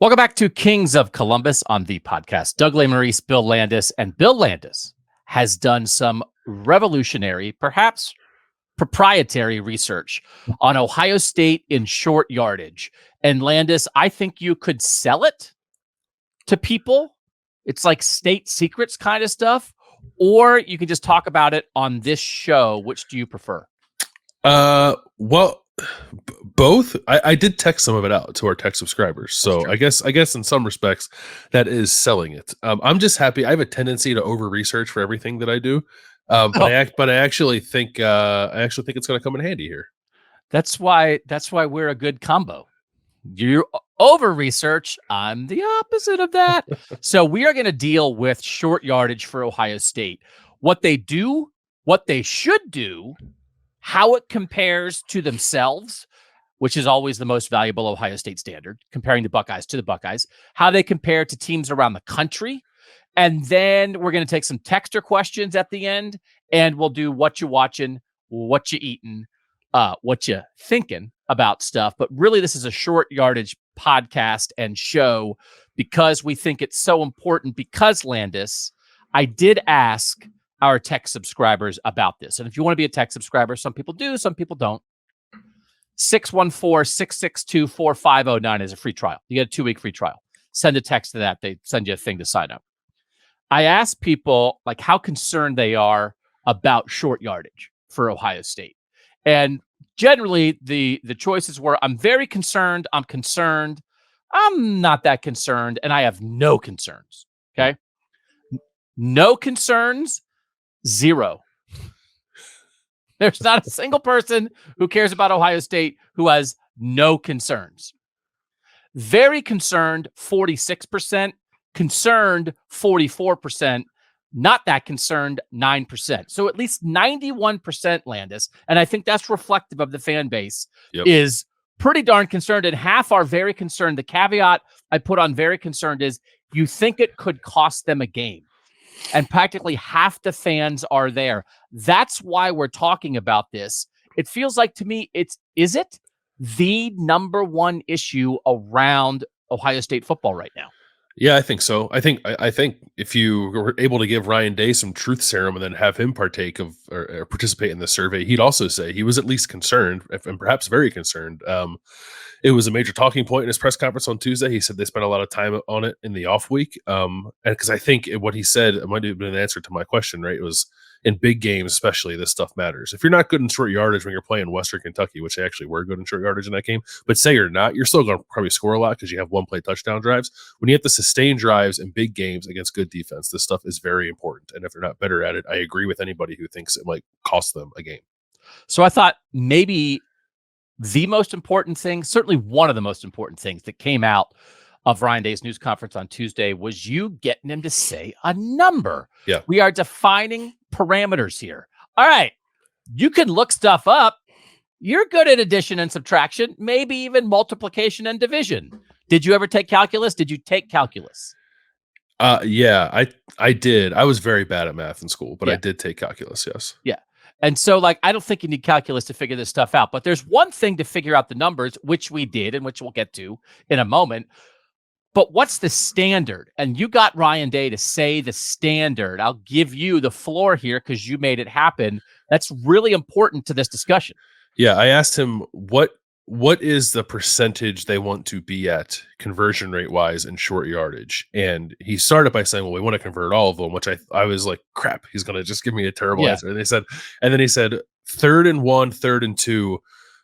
Welcome back to Kings of Columbus on the podcast. Doug Lesmerises, Bill Landis, and Bill Landis has done some revolutionary, perhaps proprietary research on Ohio State in short yardage. And Landis, I think you could sell it to people. It's like state secrets kind of stuff. Or you can just talk about it on this show. Which do you prefer? Both. I did text some of it out to our tech subscribers, so I guess in some respects that is selling it. I'm just happy. I have a tendency to over research for everything that I do, but I actually think it's going to come in handy here. That's why we're a good combo. You over research. I'm the opposite of that. So we are going to deal with short yardage for Ohio State. What they do, what they should do, how it compares to themselves, which is always the most valuable Ohio State standard, comparing the Buckeyes to the Buckeyes, how they compare to teams around the country. And then we're going to take some texter questions at the end, and we'll do what you watching, what you eating, what you thinking about stuff. But really, this is a short yardage podcast and show because we think it's so important. Because, Landis, I did ask our tech subscribers about this. And if you want to be a tech subscriber, some people do, some people don't. 614-662-4509 is a free trial. You get a 2-week free trial. Send a text to that. They send you a thing to sign up. I asked people like how concerned they are about short yardage for Ohio State. And generally the choices were, I'm very concerned, I'm concerned, I'm not that concerned, and I have no concerns. Okay. No concerns, 0. There's not a single person who cares about Ohio State who has no concerns. Very concerned, 46%. Concerned, 44%. Not that concerned, 9%. So at least 91%, Landis, and I think that's reflective of the fan base, is pretty darn concerned, and half are very concerned. The caveat I put on very concerned is you think it could cost them a game. And practically half the fans are there. That's why we're talking about this. It feels like to me, is it the number one issue around Ohio State football right now? Yeah, I think so. I think if you were able to give Ryan Day some truth serum and then have him partake of or participate in the survey, he'd also say he was at least concerned and perhaps very concerned. It was a major talking point in his press conference on Tuesday. He said they spent a lot of time on it in the off week. And because I think what he said, it might have been an answer to my question, right? It was in big games, especially, this stuff matters. If you're not good in short yardage when you're playing Western Kentucky, which they actually were good in short yardage in that game, but say you're not, you're still going to probably score a lot because you have one play touchdown drives. When you have to sustain drives in big games against good defense, this stuff is very important. And if they're not better at it, I agree with anybody who thinks it might cost them a game. So I thought maybe the most important thing, certainly one of the most important things that came out of Ryan Day's news conference on Tuesday was you getting him to say a number. Yeah. We are defining parameters here. All right. You can look stuff up. You're good at addition and subtraction, maybe even multiplication and division. Did you ever take calculus? Did you take calculus? Yeah, I did. I was very bad at math in school, but I did take calculus, yes. Yeah. And so, like, I don't think you need calculus to figure this stuff out. But there's one thing to figure out the numbers, which we did and which we'll get to in a moment. But what's the standard? And you got Ryan Day to say the standard. I'll give you the floor here because you made it happen. That's really important to this discussion. Yeah, I asked him what is the percentage they want to be at conversion rate wise in short yardage. And he started by saying, well, we want to convert all of them, which I was like, crap, he's going to just give me a terrible answer. And then he said, 3rd and 1, 3rd and 2,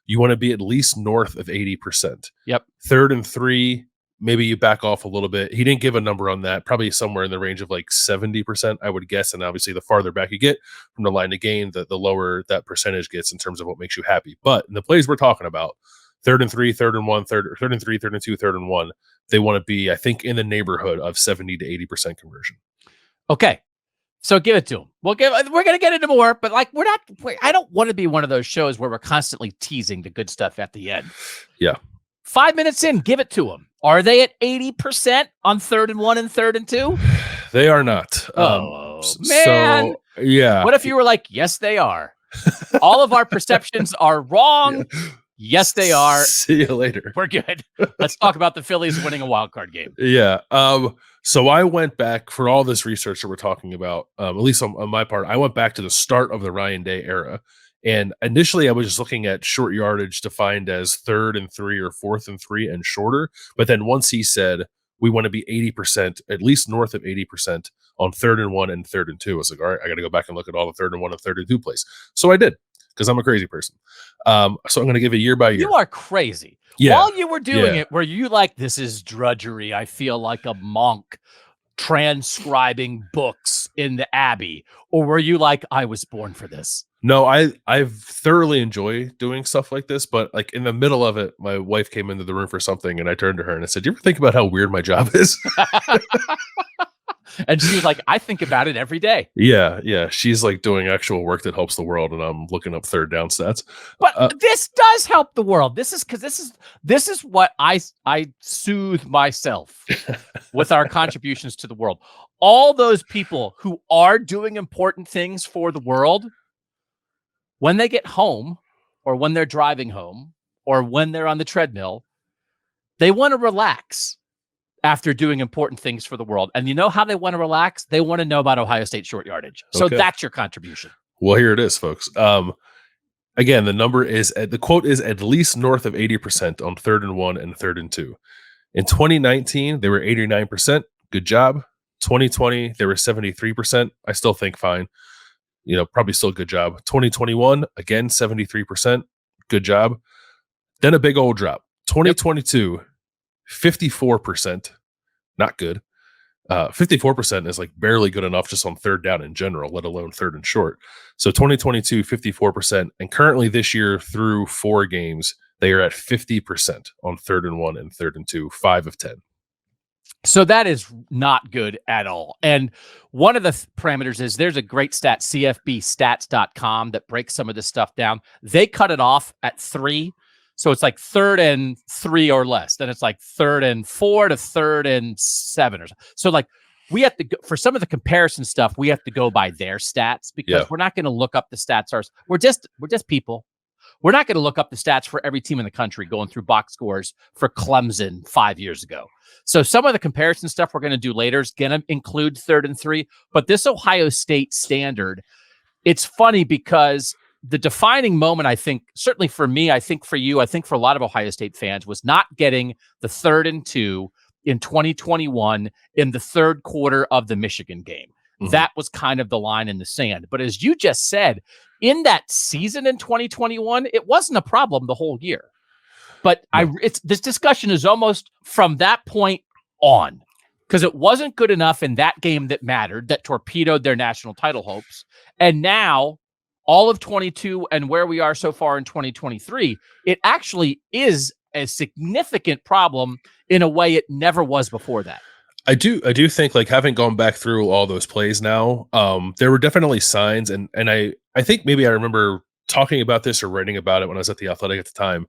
you want to be at least north of 80%. Yep. 3rd and 3, maybe you back off a little bit. He didn't give a number on that, probably somewhere in the range of like 70%, I would guess. And obviously the farther back you get from the line to gain, the lower that percentage gets in terms of what makes you happy. But in the plays we're talking about, 3rd and 3, 3rd and 1, 3rd and 3, 3rd and 2, 3rd and 1, they want to be, I think, in the neighborhood of 70 to 80% conversion. Okay. So give it to him. We're going to get into more, but like, I don't want to be one of those shows where we're constantly teasing the good stuff at the end. Yeah. 5 minutes in, give it to them. Are they at 80% on 3rd and 1 and 3rd and 2? They are not. Man. So, yeah. What if you were like, yes, they are. All of our perceptions are wrong. Yeah. Yes, they are. See you later. We're good. Let's talk about the Phillies winning a wild card game. Yeah. So I went back for all this research that we're talking about, at least on my part, I went back to the start of the Ryan Day era. And initially I was just looking at short yardage defined as 3rd and 3 or 4th and 3 and shorter. But then once he said, we want to be 80%, at least north of 80% on 3rd and 1 and 3rd and 2. I was like, all right, I got to go back and look at all the 3rd and 1 and 3rd and 2 plays. So I did, because I'm a crazy person. So I'm going to give it year by year. You are crazy. Yeah. While you were doing it, were you like, this is drudgery? I feel like a monk transcribing books in the Abbey. Or were you like, I was born for this? No, I thoroughly enjoy doing stuff like this, but like in the middle of it, my wife came into the room for something and I turned to her and I said, "Do you ever think about how weird my job is?" And she was like, I think about it every day. Yeah. She's like doing actual work that helps the world, and I'm looking up third down stats. But this does help the world. This is because this is what I soothe myself with our contributions to the world. All those people who are doing important things for the world, when they get home, or when they're driving home, or when they're on the treadmill, they want to relax after doing important things for the world. And you know how they want to relax? They want to know about Ohio State short yardage. So that's your contribution. Well, here it is, folks. Again, the quote is at least north of 80% on 3rd and 1 and 3rd and 2. In 2019, they were 89%. Good job. 2020, they were 73%. I still think fine. Probably still a good job. 2021, again, 73%. Good job. Then a big old drop. 2022, 54%. Not good. 54% is like barely good enough just on 3rd down in general, let alone 3rd and short. So 2022, 54%. And currently this year through 4 games, they are at 50% on 3rd and 1 and 3rd and 2, 5 of 10. So that is not good at all. And one of the parameters is there's a great stat, cfbstats.com, that breaks some of this stuff down. They cut it off at 3. So it's like 3rd and 3 or less. Then it's like 3rd and 4 to 3rd and 7 or so. So like we have to go, for some of the comparison stuff, we have to go by their stats, because we're not going to look up the stats ours. We're just people. We're not going to look up the stats for every team in the country going through box scores for Clemson 5 years ago. So some of the comparison stuff we're going to do later is going to include 3rd and 3. But this Ohio State standard, it's funny because the defining moment, I think, certainly for me, I think for you, I think for a lot of Ohio State fans, was not getting the 3rd and 2 in 2021 in the 3rd quarter of the Michigan game. Mm-hmm. That was kind of the line in the sand. But as you just said, in that season in 2021, it wasn't a problem the whole year. But this discussion is almost from that point on, because it wasn't good enough in that game that mattered, that torpedoed their national title hopes. And now, all of 22 and where we are so far in 2023, it actually is a significant problem in a way it never was before that. I do think, like, having gone back through all those plays now, there were definitely signs, and I think maybe I remember talking about this or writing about it when I was at the Athletic at the time.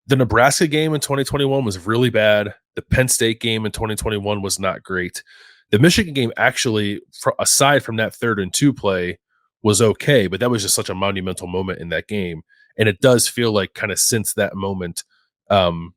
The Nebraska game in 2021 was really bad. The Penn State game in 2021 was not great. The Michigan game, actually, aside from that 3rd and 2 play, was okay, but that was just such a monumental moment in that game. And it does feel like kind of since that moment,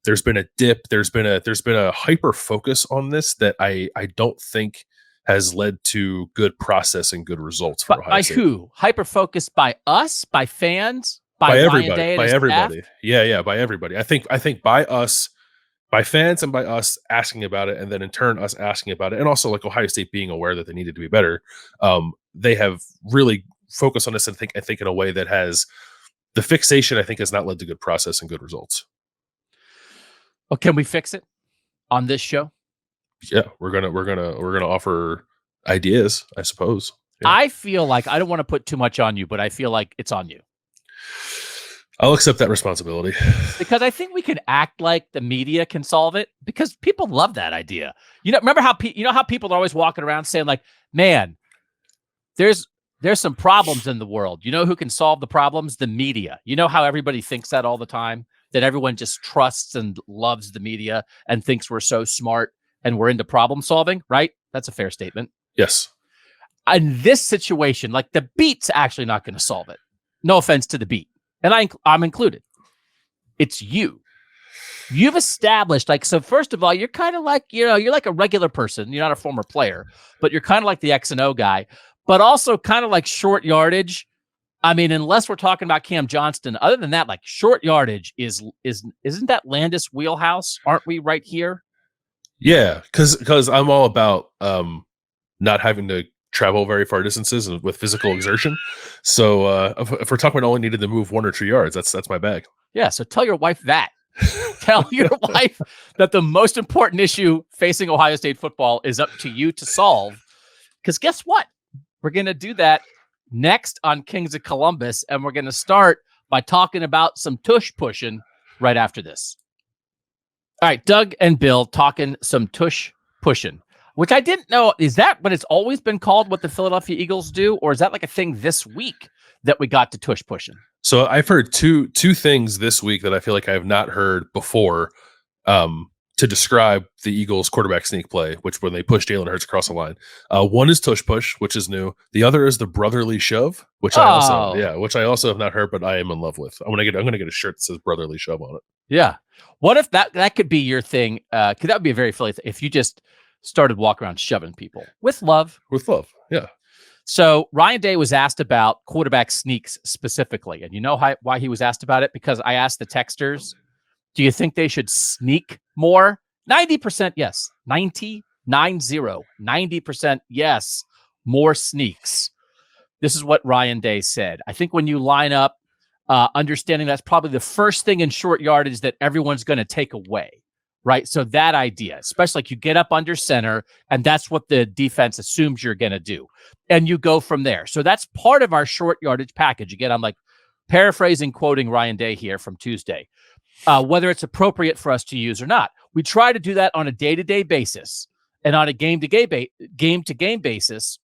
there's been a dip. There's been a hyper focus on this that I don't think has led to good process and good results for Ohio State. By who? Hyper focused by us, by fans, by everybody, by everybody. Yeah, by everybody. I think by us, by fans, and by us asking about it, and then in turn us asking about it, and also like Ohio State being aware that they needed to be better. They have really focused on this, and I think in a way that has the fixation, I think, has not led to good process and good results. Well, can we fix it on this show? Yeah, we're gonna offer ideas, I suppose. Yeah. I feel like, I don't want to put too much on you, but I feel like it's on you. I'll accept that responsibility, because I think we can act like the media can solve it, because people love that idea. Remember how how people are always walking around saying like, man, there's some problems in the world. You know who can solve the problems? The media. You know how everybody thinks that all the time, that everyone just trusts and loves the media and thinks we're so smart and we're into problem solving, right? That's a fair statement. Yes. In this situation, like, the beat's actually not going to solve it. No offense to the beat. And I'm included. It's you. You've established, like, so first of all, you're kind of like, you're like a regular person. You're not a former player, but you're kind of like the X and O guy, but also kind of like short yardage. I mean, unless we're talking about Cam Johnston, other than that, like short yardage isn't that Landis wheelhouse? Aren't we right here? Yeah, because I'm all about not having to travel very far distances and with physical exertion. So if we're talking about only needed to move 1 or 2 yards, that's my bag. Yeah. So tell your wife that. Tell your wife that the most important issue facing Ohio State football is up to you to solve. Because guess what? We're going to do that next on Kings of Columbus, and we're going to start by talking about some tush pushing right after this. All right, Doug and Bill talking some tush pushing, which I didn't know. Is that what it's always been called, what the Philadelphia Eagles do? Or is that like a thing this week that we got to tush pushing? So I've heard two things this week that I feel like I have not heard before to describe the Eagles quarterback sneak play, which when they push Jalen Hurts across the line. One is tush push, which is new. The other is the brotherly shove, which I also have not heard, but I am in love with. I'm gonna get a shirt that says brotherly shove on it. Yeah. What if that could be your thing? Because that would be a very Philly thing if you just started walking around shoving people with love. With love, yeah. So Ryan Day was asked about quarterback sneaks specifically. And you know why he was asked about it? Because I asked the texters, do you think they should sneak more? 90% yes. 90% yes. More sneaks. This is what Ryan Day said. I think when you line up, understanding that's probably the first thing in short yardage that everyone's going to take away. Right. So that idea, especially like you get up under center, and that's what the defense assumes you're going to do. And you go from there. So that's part of our short yardage package. Again, I'm like paraphrasing, quoting Ryan Day here from Tuesday, whether it's appropriate for us to use or not. We try to do that on a day-to-day basis and on a game-to-game basis.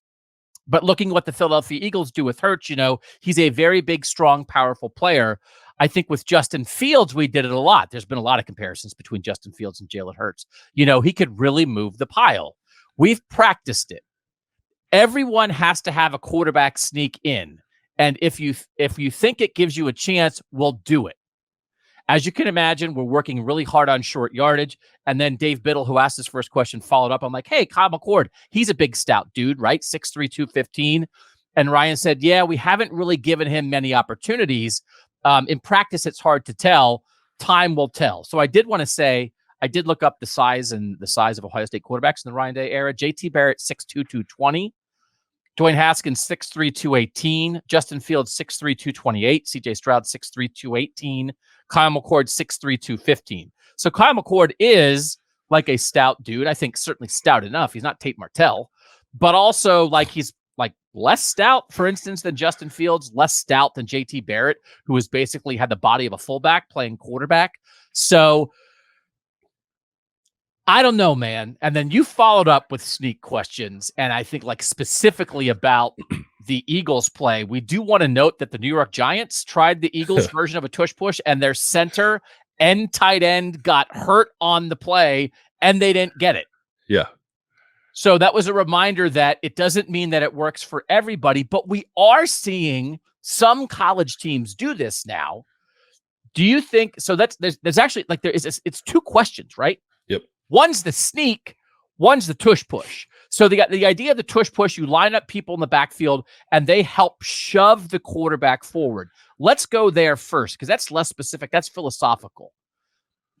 But looking at what the Philadelphia Eagles do with Hurts, he's a very big, strong, powerful player. I think with Justin Fields, we did it a lot. There's been a lot of comparisons between Justin Fields and Jalen Hurts. He could really move the pile. We've practiced it. Everyone has to have a quarterback sneak in. And if you think it gives you a chance, we'll do it. As you can imagine, we're working really hard on short yardage. And then Dave Biddle, who asked his first question, followed up. I'm like, hey, Kyle McCord, he's a big, stout dude, right? 6'3", 215. And Ryan said, yeah, we haven't really given him many opportunities. In practice, it's hard to tell. Time will tell. So I did want to say, I did look up the size of Ohio State quarterbacks in the Ryan Day era. JT Barrett, 6'2", 220. Dwayne Haskins, 6'3", 218. Justin Fields, 6'3", 228. CJ Stroud, 6'3", 218. Kyle McCord, 6'3", 215. So Kyle McCord is like a stout dude. I think certainly stout enough. He's not Tate Martell, but also like he's like less stout, for instance, than Justin Fields, less stout than JT Barrett, who has basically had the body of a fullback playing quarterback. So I don't know, man. And then you followed up with sneak questions. And I think like specifically about the Eagles play, we do want to note that the New York Giants tried the Eagles version of a tush push, and their center and tight end got hurt on the play and they didn't get it. Yeah. So that was a reminder that it doesn't mean that it works for everybody, but we are seeing some college teams do this now. Do you think so? There's actually like it's two questions, right? Yep. One's the sneak, one's the tush push. So the idea of the tush push, you line up people in the backfield and they help shove the quarterback forward. Let's go there first because that's less specific. That's philosophical.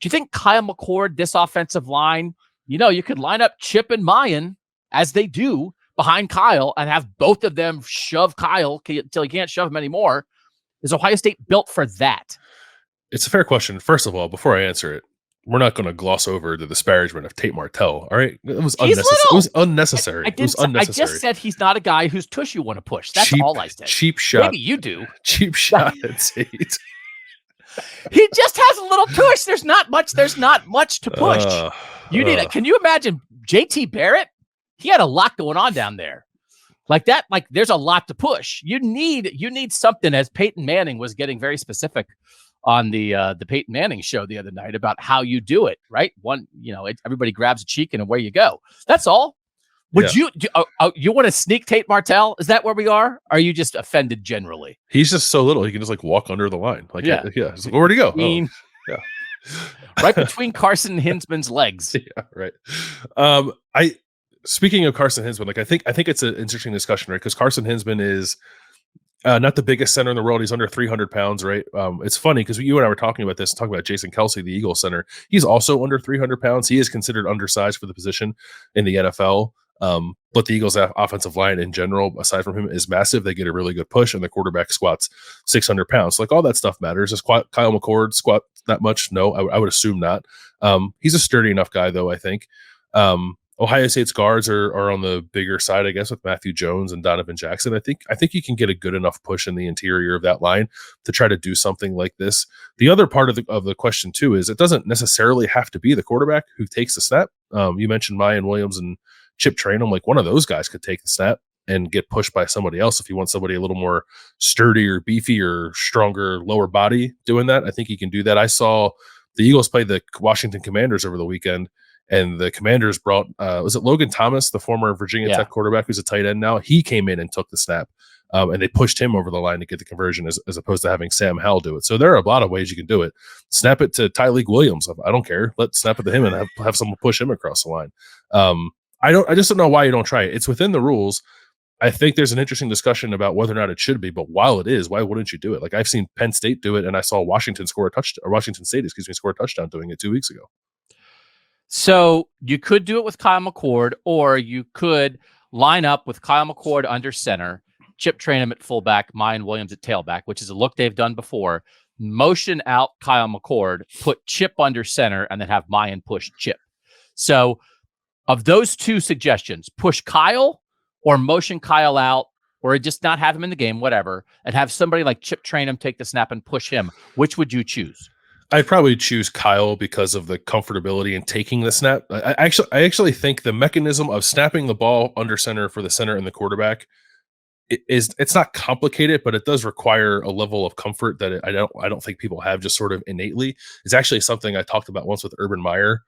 Do you think Kyle McCord, this offensive line, you could line up Chip and Mayan as they do behind Kyle and have both of them shove Kyle until he can't shove him anymore? Is Ohio State built for that? It's a fair question. First of all, before I answer it, we're not going to gloss over the disparagement of Tate Martell. All right, it was unnecessary. It was unnecessary. It was unnecessary. I just said he's not a guy whose tush you want to push. That's all I said. Cheap shot. Maybe you do. Cheap shot at Tate. He just has a little tush. There's not much to push. Can you imagine JT Barrett? He had a lot going on down there. Like that, like there's a lot to push. You need something, as Peyton Manning was getting very specific on the Peyton Manning show the other night about how you do it, right? Everybody grabs a cheek and away you go. That's all. You want to sneak Tate Martell? Is that where we are? Or are you just offended generally? He's just so little. He can just like walk under the line. Like, yeah. Like, where'd he go? Yeah. Right between Carson Hinsman's legs. Yeah, right. I Speaking of Carson Hinsman, like I think it's an interesting discussion, right? Because Carson Hinsman is not the biggest center in the world. He's under 300 pounds, right? It's funny because you and I were talking about Jason Kelsey, the Eagles center. He's also under 300 pounds. He is considered undersized for the position in the NFL. But the Eagles' offensive line in general, aside from him, is massive. They get a really good push, and the quarterback squats 600 pounds. Like all that stuff matters. Does Kyle McCord squat that much? No, I would assume not. He's a sturdy enough guy, though, I think. Ohio State's guards are on the bigger side, I guess, with Matthew Jones and Donovan Jackson. I think you can get a good enough push in the interior of that line to try to do something like this. The other part of the question too is it doesn't necessarily have to be the quarterback who takes the snap. You mentioned Mayan Williams and Chip Trainum. Like one of those guys could take the snap and get pushed by somebody else. If you want somebody a little more sturdy or beefy or stronger lower body doing that, I think he can do that. I saw the Eagles play the Washington Commanders over the weekend. And the Commanders brought, was it Logan Thomas, the former Virginia Tech quarterback who's a tight end now? He came in and took the snap, and they pushed him over the line to get the conversion as opposed to having Sam Howell do it. So there are a lot of ways you can do it. Snap it to Tyleek Williams. I don't care. Let's snap it to him and have someone push him across the line. I just don't know why you don't try it. It's within the rules. I think there's an interesting discussion about whether or not it should be, but while it is, why wouldn't you do it? Like I've seen Penn State do it, and I saw Washington score a touchdown, or Washington State, score a touchdown doing it 2 weeks ago. So you could do it with Kyle McCord, or you could line up with Kyle McCord under center, Chip Trainum at fullback, Mayan Williams at tailback, which is a look they've done before. Motion out Kyle McCord, put Chip under center, and then have Mayan push Chip. So of those two suggestions, push Kyle or motion Kyle out, or just not have him in the game, whatever, and have somebody like Chip Trainum take the snap and push him. Which would you choose? I'd probably choose Kyle because of the comfortability in taking the snap. I actually think the mechanism of snapping the ball under center for the center and the quarterback it's not complicated, but it does require a level of comfort that I don't think people have just sort of innately. It's actually something I talked about once with Urban Meyer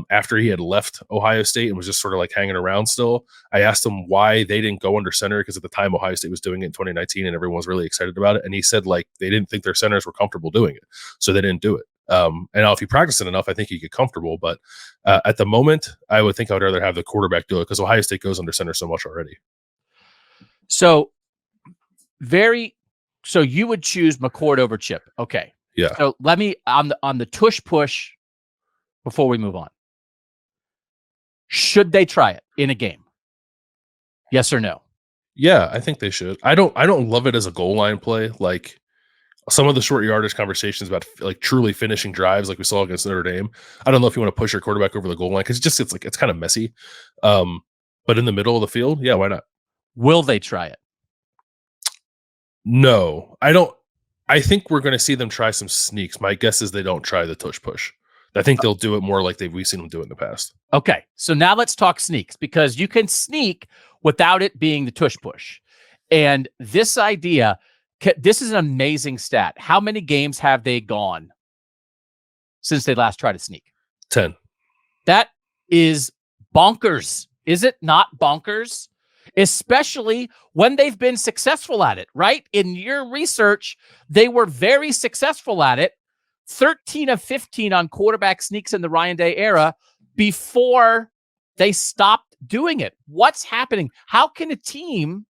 after he had left Ohio State and was just sort of like hanging around still. I asked him why they didn't go under center, because at the time Ohio State was doing it in 2019 and everyone was really excited about it. And he said like they didn't think their centers were comfortable doing it, so they didn't do it. And now if you practice it enough, I think you get comfortable. But at the moment, I would think I would rather have the quarterback do it because Ohio State goes under center so much already. So you would choose McCord over Chip. Okay. Yeah. So let me on the tush push before we move on. Should they try it in a game? Yes or no? Yeah, I think they should. I don't love it as a goal line play. Like some of the short yardage conversations about like truly finishing drives like we saw against Notre Dame. I don't know if you want to push your quarterback over the goal line because it's kind of messy. But in the middle of the field, yeah, why not? Will they try it? No, I don't. I think we're going to see them try some sneaks. My guess is they don't try the tush push. I think they'll do it more like we've seen them do it in the past. Okay, so now let's talk sneaks, because you can sneak without it being the tush push. And this idea, this is an amazing stat. How many games have they gone since they last tried to sneak? 10. That is bonkers. Is it not bonkers? Especially when they've been successful at it, right? In your research, they were very successful at it. 13 of 15 on quarterback sneaks in the Ryan Day era before they stopped doing it. What's happening? How can a team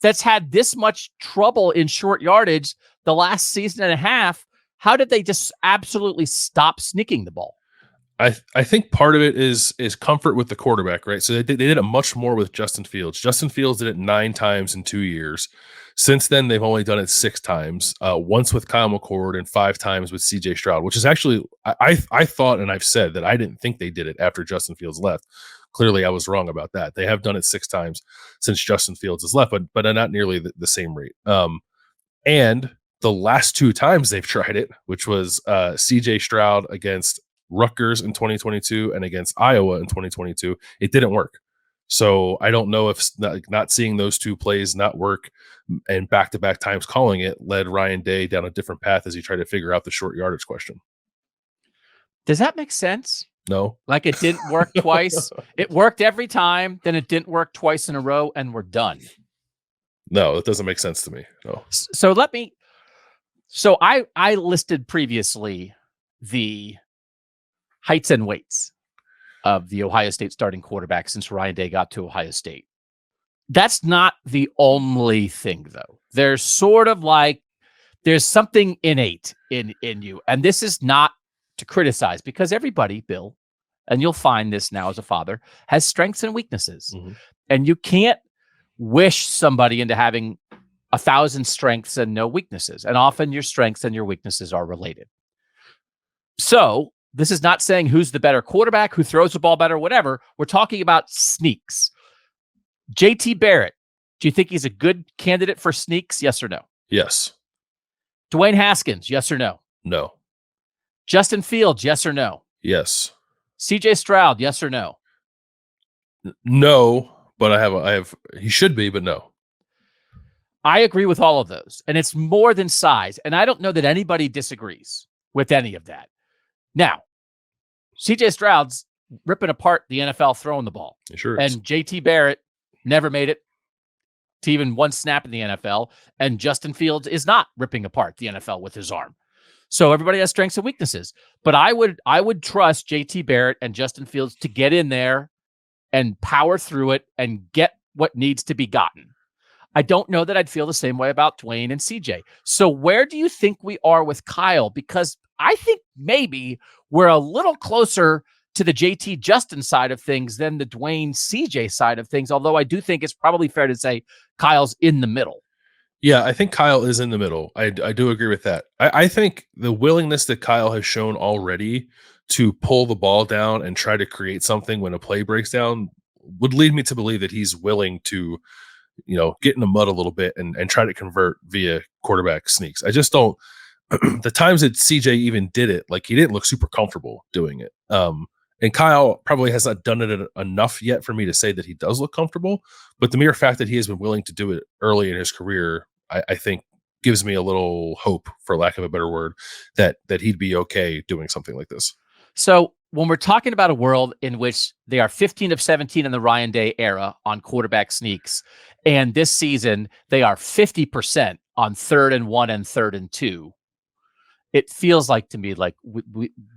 that's had this much trouble in short yardage the last season and a half, how did they just absolutely stop sneaking the ball? I think part of it is comfort with the quarterback, right? So they did it much more with Justin Fields. Justin Fields did it 9 times in 2 years. Since then, they've only done it 6 times, once with Kyle McCord and 5 times with CJ Stroud, which is actually, I thought, and I've said that I didn't think they did it after Justin Fields left. Clearly, I was wrong about that. They have done it 6 times since Justin Fields has left, but not nearly the same rate. And the last 2 times they've tried it, which was CJ Stroud against Rutgers in 2022 and against Iowa in 2022, it didn't work. So I don't know if not seeing those 2 plays not work and back-to-back times calling it led Ryan Day down a different path as he tried to figure out the short yardage question. Does that make sense? No. Like it didn't work twice. It worked every time, then it didn't work twice in a row, and we're done. No, that doesn't make sense to me. No. So I listed previously the heights and weights of the Ohio State starting quarterback since Ryan Day got to Ohio State. That's not the only thing, though. There's sort of like, there's something innate in you. And this is not to criticize, because everybody, Bill, and you'll find this now as a father, has strengths and weaknesses. Mhm. And you can't wish somebody into having 1,000 strengths and no weaknesses. And often your strengths and your weaknesses are related. So this is not saying who's the better quarterback, who throws the ball better, whatever. We're talking about sneaks. JT Barrett, do you think he's a good candidate for sneaks? Yes or no? Yes. Dwayne Haskins, yes or no? No. Justin Fields, yes or no? Yes. CJ Stroud, yes or no? No, but I have he should be, but no. I agree with all of those. And it's more than size. And I don't know that anybody disagrees with any of that. Now, CJ Stroud's ripping apart the NFL throwing the ball. It sure is. And JT Barrett never made it to even one snap in the NFL. And Justin Fields is not ripping apart the NFL with his arm. So everybody has strengths and weaknesses. But I would trust JT Barrett and Justin Fields to get in there and power through it and get what needs to be gotten. I don't know that I'd feel the same way about Dwayne and CJ. So where do you think we are with Kyle? Because I think maybe we're a little closer to the JT Justin side of things than the Dwayne CJ side of things, although I do think it's probably fair to say Kyle's in the middle. Yeah, I think Kyle is in the middle. I do agree with that. I think the willingness that Kyle has shown already to pull the ball down and try to create something when a play breaks down would lead me to believe that he's willing to, get in the mud a little bit and try to convert via quarterback sneaks. I just don't. The times that CJ even did it, like, he didn't look super comfortable doing it. And Kyle probably has not done it enough yet for me to say that he does look comfortable. But the mere fact that he has been willing to do it early in his career, I think gives me a little hope, for lack of a better word, that he'd be okay doing something like this. So when we're talking about a world in which they are 15 of 17 in the Ryan Day era on quarterback sneaks, and this season they are 50% on 3rd and 1 and 3rd and 2, it feels like to me like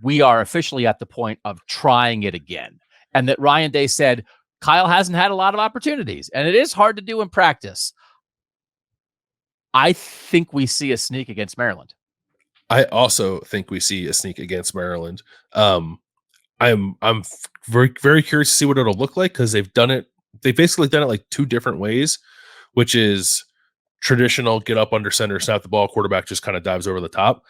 we are officially at the point of trying it again. And that Ryan Day said, Kyle hasn't had a lot of opportunities, and it is hard to do in practice. I think we see a sneak against Maryland. I also think we see a sneak against Maryland. I'm very, very curious to see what it'll look like, because they've basically done it like two different ways, which is traditional get up under center, snap the ball, quarterback just kind of dives over the top.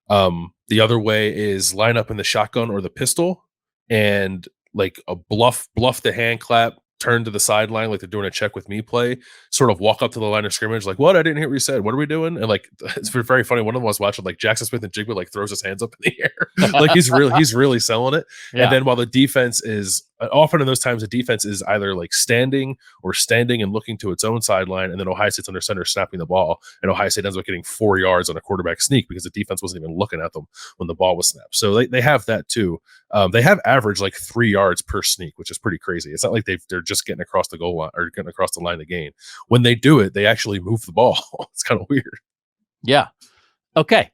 The other way is line up in the shotgun or the pistol and like a bluff the hand clap, turn to the sideline like they're doing a check with me play, sort of walk up to the line of scrimmage like, what? I didn't hear what you said. What are we doing? And like, it's very funny. One of them was watching like Jackson Smith and Jigba like throws his hands up in the air. Like he's really selling it. Yeah. And then while the defense is often in those times, the defense is either like standing and looking to its own sideline, and then Ohio State's under center snapping the ball, and Ohio State ends up getting 4 yards on a quarterback sneak because the defense wasn't even looking at them when the ball was snapped. So they have that too. They have averaged like 3 yards per sneak, which is pretty crazy. It's not like they're just getting across the goal line or getting across the line to gain. When they do it, they actually move the ball. It's kind of weird. Yeah. Okay.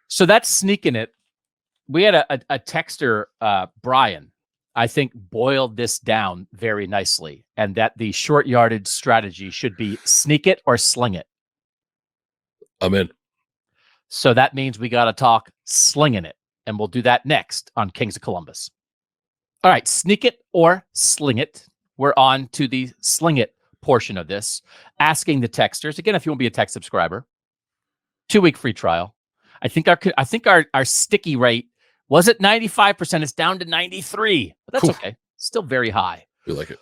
So that's sneaking it. We had a texter, Brian, I think boiled this down very nicely, and that the short yardage strategy should be sneak it or sling it. I'm in. So that means we got to talk slinging it, and we'll do that next on Kings of Columbus. All right, sneak it or sling it. We're on to the sling it portion of this, asking the texters, again, if you want to be a tech subscriber, 2-week free trial. I think our sticky rate was at 95%. It's down to 93%, but that's okay. Still very high. We like it.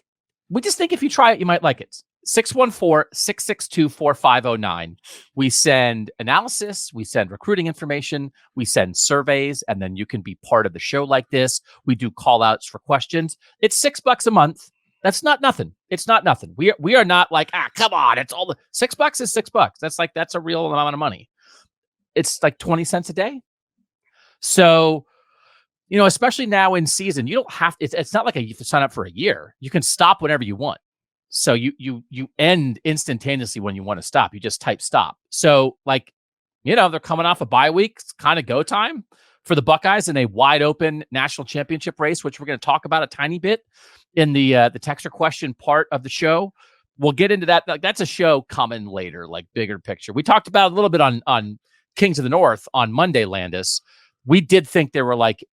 We just think if you try it, you might like it. 614-662-4509. We send analysis. We send recruiting information. We send surveys, and then you can be part of the show like this. We do call outs for questions. It's $6 a month. That's not nothing. It's not nothing. We are not like, come on. It's all the $6 is $6. That's a real amount of money. It's like 20 cents a day. So, especially now in season, you don't have, it's not like you have to sign up for a year. You can stop whenever you want. So you end instantaneously when you want to stop. You just type stop. So they're coming off a bye week. It's kind of go time for the Buckeyes in a wide open national championship race, which we're going to talk about a tiny bit in the texter question part of the show. We'll get into that. That's a show coming later, like bigger picture. We talked about a little bit on Kings of the North on Monday, Landis. We did think there were like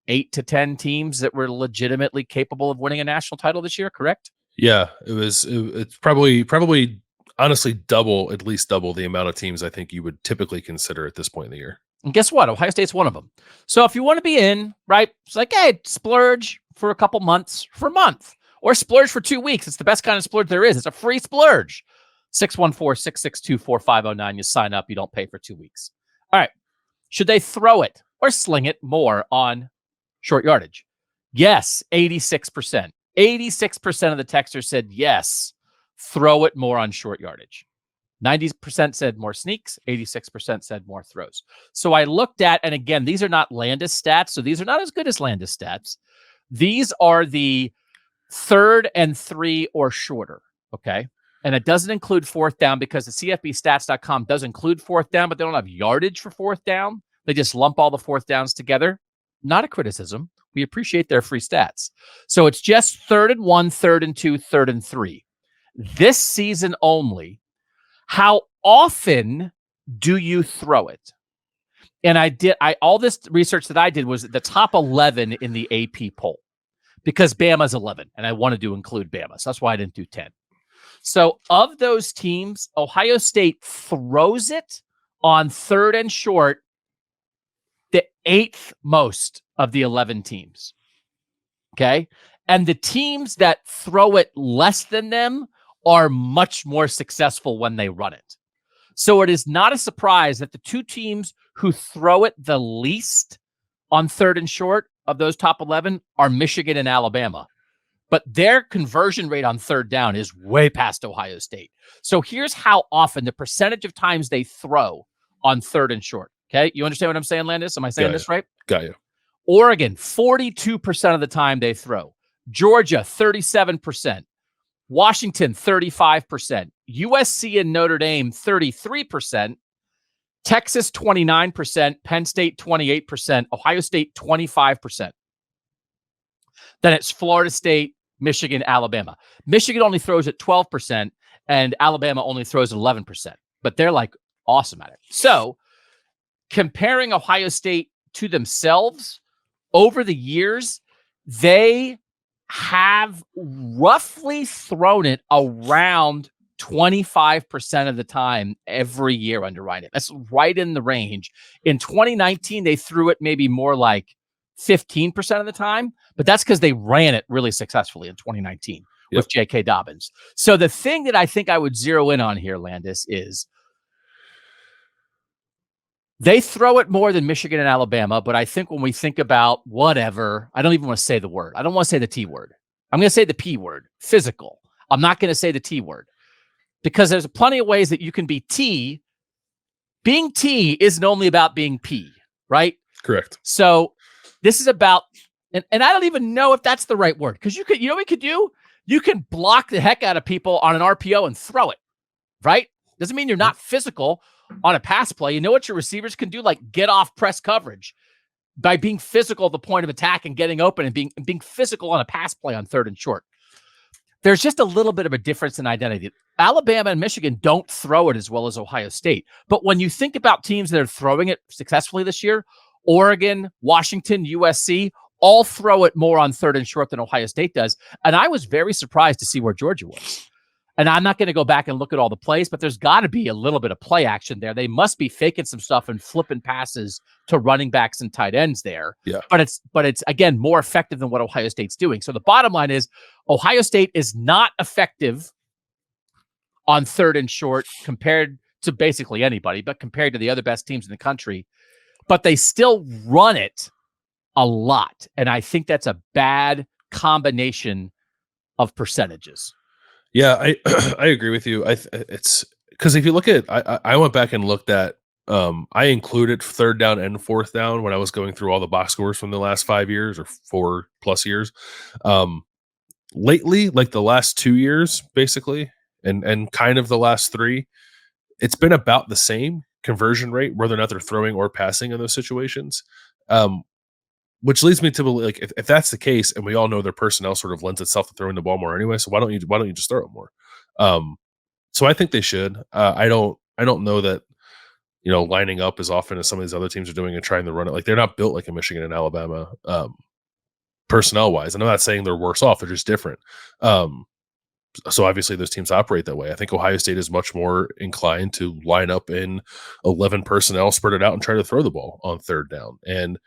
8 to 10 teams that were legitimately capable of winning a national title this year, correct? Yeah, it's probably honestly at least double the amount of teams I think you would typically consider at this point in the year. And guess what? Ohio State's one of them. So if you want to be in, right, it's like, hey, splurge for a couple months, for a month, or splurge for 2 weeks. It's the best kind of splurge there is. It's a free splurge. 614-662-4509. You sign up. You don't pay for 2 weeks. All right. Should they throw it or sling it more on short yardage? Yes, 86%. 86% of the texters said yes, throw it more on short yardage. 90% said more sneaks. 86% said more throws. So I looked at, and again, these are not Landis stats, so these are not as good as Landis stats. These are the 3rd and 3 or shorter, okay? And it doesn't include 4th down because the CFBstats.com does include 4th down, but they don't have yardage for 4th down. They just lump all the 4th downs together. Not a criticism. We appreciate their free stats. So it's just 3rd and 1, 3rd and 2, 3rd and 3. This season only, how often do you throw it? And all this research that I did was the top 11 in the AP poll because Bama's 11, and I wanted to include Bama. So that's why I didn't do 10. So of those teams, Ohio State throws it on 3rd and short the 8th most of the 11 teams. Okay. And the teams that throw it less than them are much more successful when they run it. So it is not a surprise that the 2 teams who throw it the least on 3rd and short of those top 11 are Michigan and Alabama. But their conversion rate on 3rd down is way past Ohio State. So here's how often the percentage of times they throw on 3rd and short. Okay. You understand what I'm saying, Landis? Am I saying this right? Got you. Oregon, 42% of the time they throw. Georgia, 37%. Washington, 35%. USC and Notre Dame, 33%. Texas, 29%. Penn State, 28%. Ohio State, 25%. Then it's Florida State, Michigan, Alabama. Michigan only throws at 12%, and Alabama only throws at 11%. But they're like awesome at it. So comparing Ohio State to themselves over the years, they have roughly thrown it around 25% of the time every year under Ryan. That's right in the range. In 2019, they threw it maybe more like 15% of the time, but that's because they ran it really successfully in 2019 with J.K. Dobbins. So the thing that I think I would zero in on here, Landis, is they throw it more than Michigan and Alabama, but I think when we think about whatever, I don't even want to say the word. I don't want to say the T word. I'm going to say the P word, physical. I'm not going to say the T word because there's plenty of ways that you can be T. Being T isn't only about being P, right? Correct. So this is about, and I don't even know if that's the right word because you know what you could do? You can block the heck out of people on an RPO and throw it, right? Doesn't mean you're not physical on a pass play. You know what your receivers can do? Like get off press coverage by being physical at the point of attack and getting open and being physical on a pass play on 3rd and short. There's just a little bit of a difference in identity. Alabama and Michigan don't throw it as well as Ohio State. But when you think about teams that are throwing it successfully this year, Oregon, Washington, USC, all throw it more on 3rd and short than Ohio State does. And I was very surprised to see where Georgia was. And I'm not going to go back and look at all the plays, but there's got to be a little bit of play action there. They must be faking some stuff and flipping passes to running backs and tight ends there. Yeah. But it's again more effective than what Ohio State's doing. So the bottom line is Ohio State is not effective on 3rd and short compared to basically anybody, but compared to the other best teams in the country. But they still run it a lot. And I think that's a bad combination of percentages. Yeah, I agree with you. It's because if you look at, I went back and looked at, I included 3rd down and 4th down when I was going through all the box scores from the last 5 years or 4+ years. Lately, like the last 2 years, basically, and kind of the last 3, it's been about the same conversion rate, whether or not they're throwing or passing in those situations. Which leads me to believe, like, if that's the case, and we all know their personnel sort of lends itself to throwing the ball more anyway, so why don't you just throw it more? So I think they should. I don't know that, lining up as often as some of these other teams are doing and trying to run it. Like, they're not built like a Michigan and Alabama, personnel wise. And I'm not saying they're worse off; they're just different. So obviously those teams operate that way. I think Ohio State is much more inclined to line up in 11 personnel, spread it out, and try to throw the ball on third down. And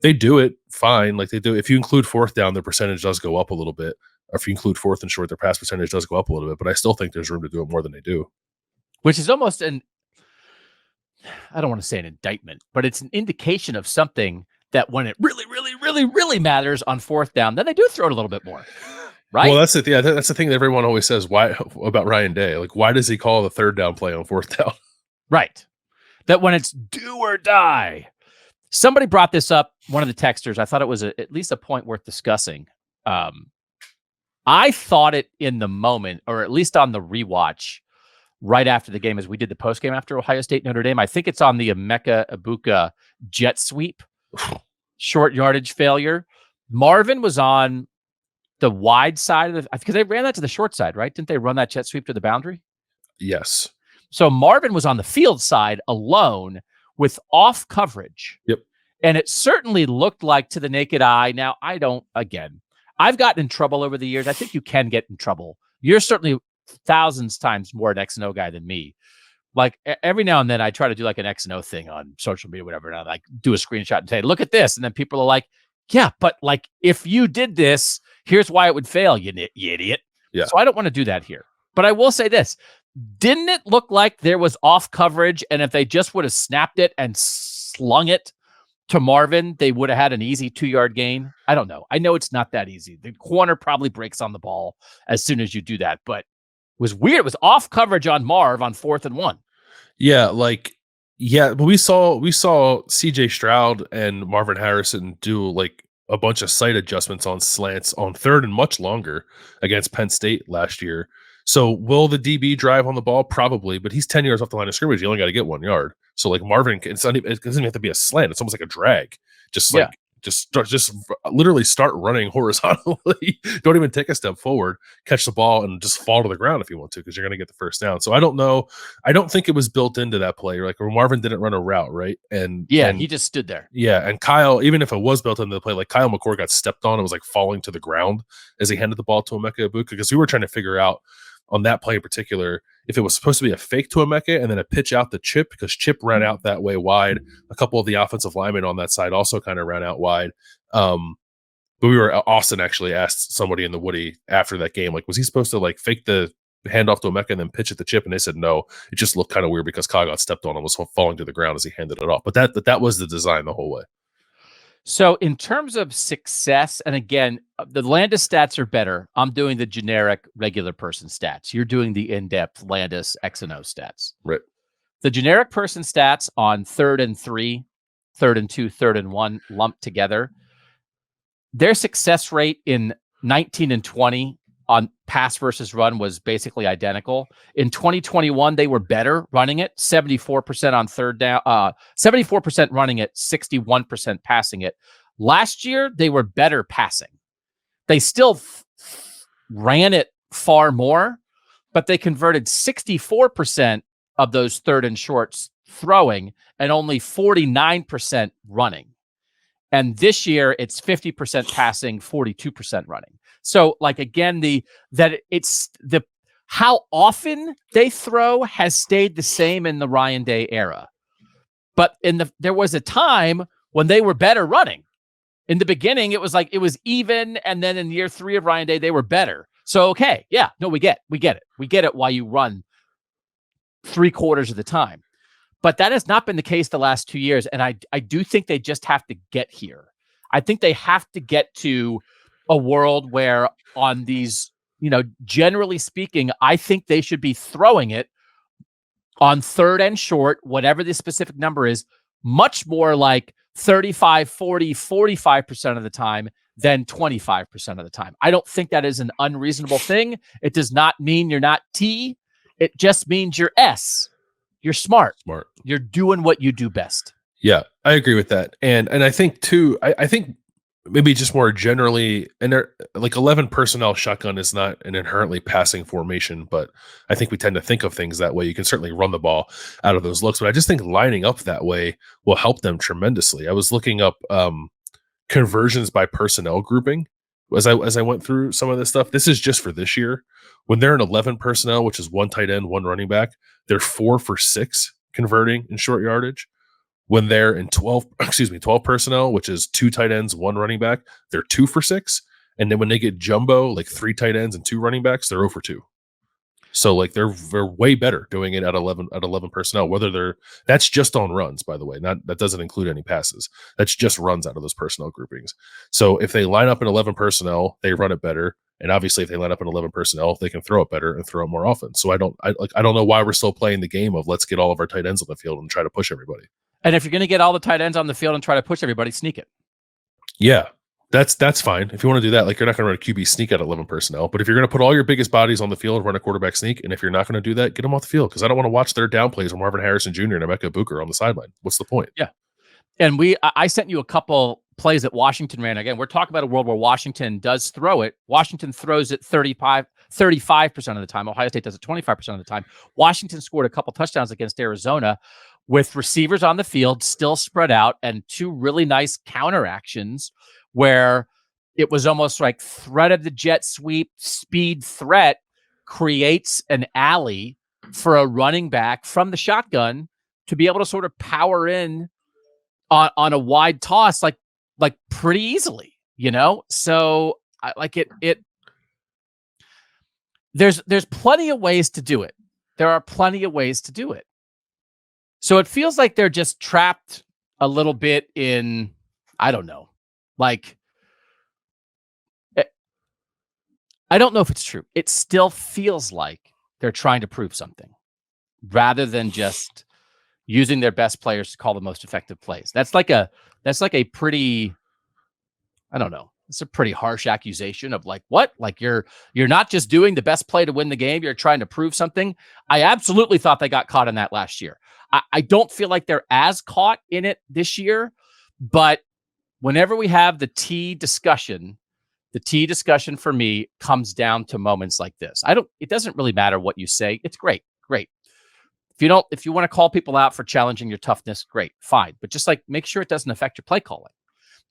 they do it fine. Like, they do. If you include fourth down, their percentage does go up a little bit. Or if you include fourth and short, their pass percentage does go up a little bit. But I still think there's room to do it more than they do. Which is almost I don't want to say an indictment, but it's an indication of something that when it really, really, really, really matters on fourth down, then they do throw it a little bit more. Right. Well, that's the thing that everyone always says. Why about Ryan Day? Like, why does he call the third down play on fourth down? Right. That when it's do or die. Somebody brought this up, one of the texters. I thought it was at least a point worth discussing. I thought it in the moment, or at least on the rewatch right after the game, as we did the post game after Ohio State Notre Dame. I think it's on the Emeka Ibuka jet sweep, short yardage failure. Marvin was on the wide side of because they ran that to the short side, right? Didn't they run that jet sweep to the boundary? Yes. So Marvin was on the field side alone with off coverage. Yep. And it certainly looked like to the naked eye. Now, I've gotten in trouble over the years. I think you can get in trouble. You're certainly thousands times more an X and O guy than me. Like, every now and then I try to do like an X and O thing on social media, whatever. And I like do a screenshot and say, look at this. And then people are like, yeah, but like, if you did this, here's why it would fail, you idiot. Yeah. So I don't want to do that here. But I will say this. Didn't it look like there was off coverage? And if they just would have snapped it and slung it to Marvin, they would have had an easy 2-yard gain? I don't know. I know it's not that easy. The corner probably breaks on the ball as soon as you do that. But it was weird. It was off coverage on Marv on 4th and 1. Yeah, but we saw CJ Stroud and Marvin Harrison do like a bunch of sight adjustments on slants on third and much longer against Penn State last year. So will the DB drive on the ball? Probably, but he's 10 yards off the line of scrimmage. You only got to get 1 yard. So like Marvin, it doesn't even have to be a slant. It's almost like a drag. Just literally start running horizontally. Don't even take a step forward, catch the ball, and just fall to the ground if you want to, because you're going to get the first down. So I don't know. I don't think it was built into that play. Like, Marvin didn't run a route, right? And he just stood there. Yeah, and Kyle, even if it was built into the play, like Kyle McCord got stepped on and was like falling to the ground as he handed the ball to Emeka Ibuka, because we were trying to figure out on that play in particular if it was supposed to be a fake to Emeka and then a pitch out to Chip, because Chip ran out that way wide. A couple of the offensive linemen on that side also kind of ran out wide. But Austin actually asked somebody in the Woody after that game, like, was he supposed to like fake the handoff to Emeka and then pitch it to Chip? And they said no. It just looked kind of weird because Kyle got stepped on and was falling to the ground as he handed it off. But that was the design the whole way. So in terms of success, and again, the Landis stats are better. I'm doing the generic regular person stats. You're doing the in-depth Landis X and O stats. Right. The generic person stats on 3rd and 3, 3rd and 2, 3rd and 1 lumped together. Their success rate in 19 and 20 on pass versus run was basically identical. In 2021, they were better running it, 74% on third down, 74% running it, 61% passing it. Last year, they were better passing. They still ran it far more, but they converted 64% of those third and shorts throwing and only 49% running. And this year it's 50% passing, 42% running. So like, again, how often they throw has stayed the same in the Ryan Day era. But there was a time when they were better running. In the beginning, it was like it was even, and then in year 3 of Ryan Day, they were better. So okay, yeah, no, we get it. We get it why you run 3/4 of the time. But that has not been the case the last 2 years. And I do think they just have to get here. I think they have to get to a world where on these, generally speaking, I think they should be throwing it on third and short, whatever the specific number is, much more like 35, 40, 45% of the time than 25% of the time. I don't think that is an unreasonable thing. It does not mean you're not T. It just means you're S. You're smart. You're doing what you do best. Yeah, I agree with that. And I think too, I think maybe just more generally, and there, like 11 personnel shotgun is not an inherently passing formation, but I think we tend to think of things that way. You can certainly run the ball out of those looks, but I just think lining up that way will help them tremendously. I was looking up conversions by personnel grouping as I went through some of this stuff. This is just for this year. When they're in 11 personnel, which is one tight end, one running back, they're 4 for 6 converting in short yardage. When they're in 12 personnel, which is 2 tight ends, 1 running back, they're 2 for 6. And then when they get jumbo, like 3 tight ends and 2 running backs, they're 0 for 2. So like they're way better doing it at 11 personnel. That's just on runs, by the way. That doesn't include any passes. That's just runs out of those personnel groupings. So if they line up in 11 personnel, they run it better. And obviously, if they line up in 11 personnel, they can throw it better and throw it more often. So I don't know why we're still playing the game of let's get all of our tight ends on the field and try to push everybody. And if you're going to get all the tight ends on the field and try to push everybody, sneak it. Yeah, that's fine. If you want to do that, like you're not going to run a QB sneak at 11 personnel. But if you're going to put all your biggest bodies on the field and run a quarterback sneak, and if you're not going to do that, get them off the field, because I don't want to watch their down plays with Marvin Harrison Jr. and Emeka Buka on the sideline. What's the point? Yeah. And I sent you a couple plays that Washington ran. Again, we're talking about a world where Washington does throw it. Washington throws it 35% of the time. Ohio State does it 25% of the time. Washington scored a couple touchdowns against Arizona with receivers on the field still spread out and 2 really nice counter actions where it was almost like threat of the jet sweep, speed threat creates an alley for a running back from the shotgun to be able to sort of power in on a wide toss, like pretty easily, So I like it. There's plenty of ways to do it. There are plenty of ways to do it. So it feels like they're just trapped a little bit in, I don't know, like, I don't know if it's true. It still feels like they're trying to prove something rather than just using their best players to call the most effective plays. That's like a pretty, I don't know. It's a pretty harsh accusation of like, what? Like you're not just doing the best play to win the game. You're trying to prove something. I absolutely thought they got caught in that last year. I don't feel like they're as caught in it this year, but whenever we have the T discussion for me comes down to moments like this. It doesn't really matter what you say. It's great. If you want to call people out for challenging your toughness, great, fine. But just like make sure it doesn't affect your play calling.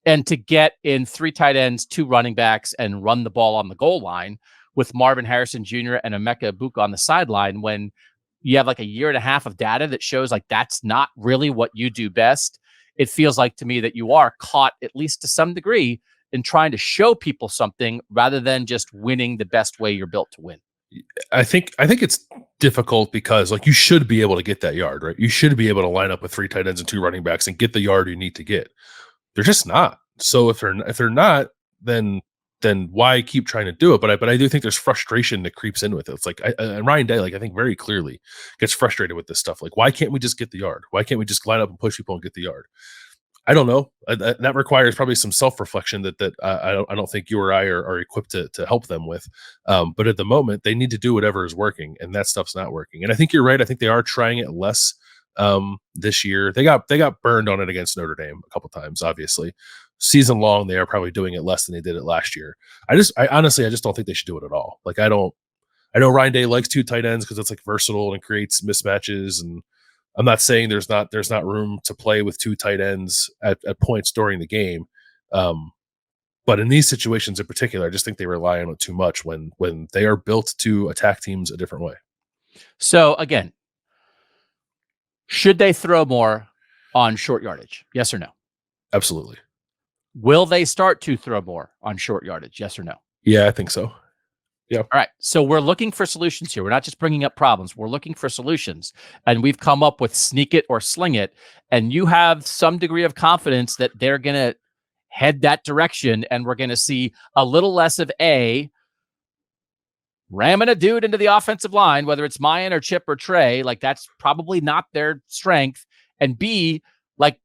And to get in 3 tight ends, 2 running backs, and run the ball on the goal line with Marvin Harrison Jr. and Emeka Buka on the sideline when you have like a year and a half of data that shows like that's not really what you do best, it feels like to me that you are caught, at least to some degree, in trying to show people something rather than just winning the best way you're built to win. I think it's difficult because like you should be able to get that yard, right? You should be able to line up with 3 tight ends and 2 running backs and get the yard you need to get. They're just not. So if they're not, then why keep trying to do it? But I do think there's frustration that creeps in with it. It's like and Ryan Day, like I think very clearly gets frustrated with this stuff. Like, why can't we just get the yard? Why can't we just line up and push people and get the yard? I don't know. That requires probably some self-reflection that I don't think you or I are equipped to help them with. But at the moment, they need to do whatever is working, and that stuff's not working. And I think you're right. I think they are trying it less this year. They got burned on it against Notre Dame a couple times. Obviously, season long, they are probably doing it less than they did it last year. I honestly don't think they should do it at all. Like I know Ryan Day likes 2 tight ends because it's like versatile and creates mismatches, and I'm not saying there's not room to play with 2 tight ends at points during the game. But in these situations in particular, I just think they rely on it too much when they are built to attack teams a different way. So again, should they throw more on short yardage? Yes or no? Absolutely. Will they start to throw more on short yardage? Yes or no? Yeah, I think so. Yeah. All right. So we're looking for solutions here. We're not just bringing up problems. We're looking for solutions. And we've come up with sneak it or sling it. And you have some degree of confidence that they're going to head that direction. And we're going to see a little less of ramming a dude into the offensive line, whether it's Mayan or Chip or Trey. Like that's probably not their strength. And B, like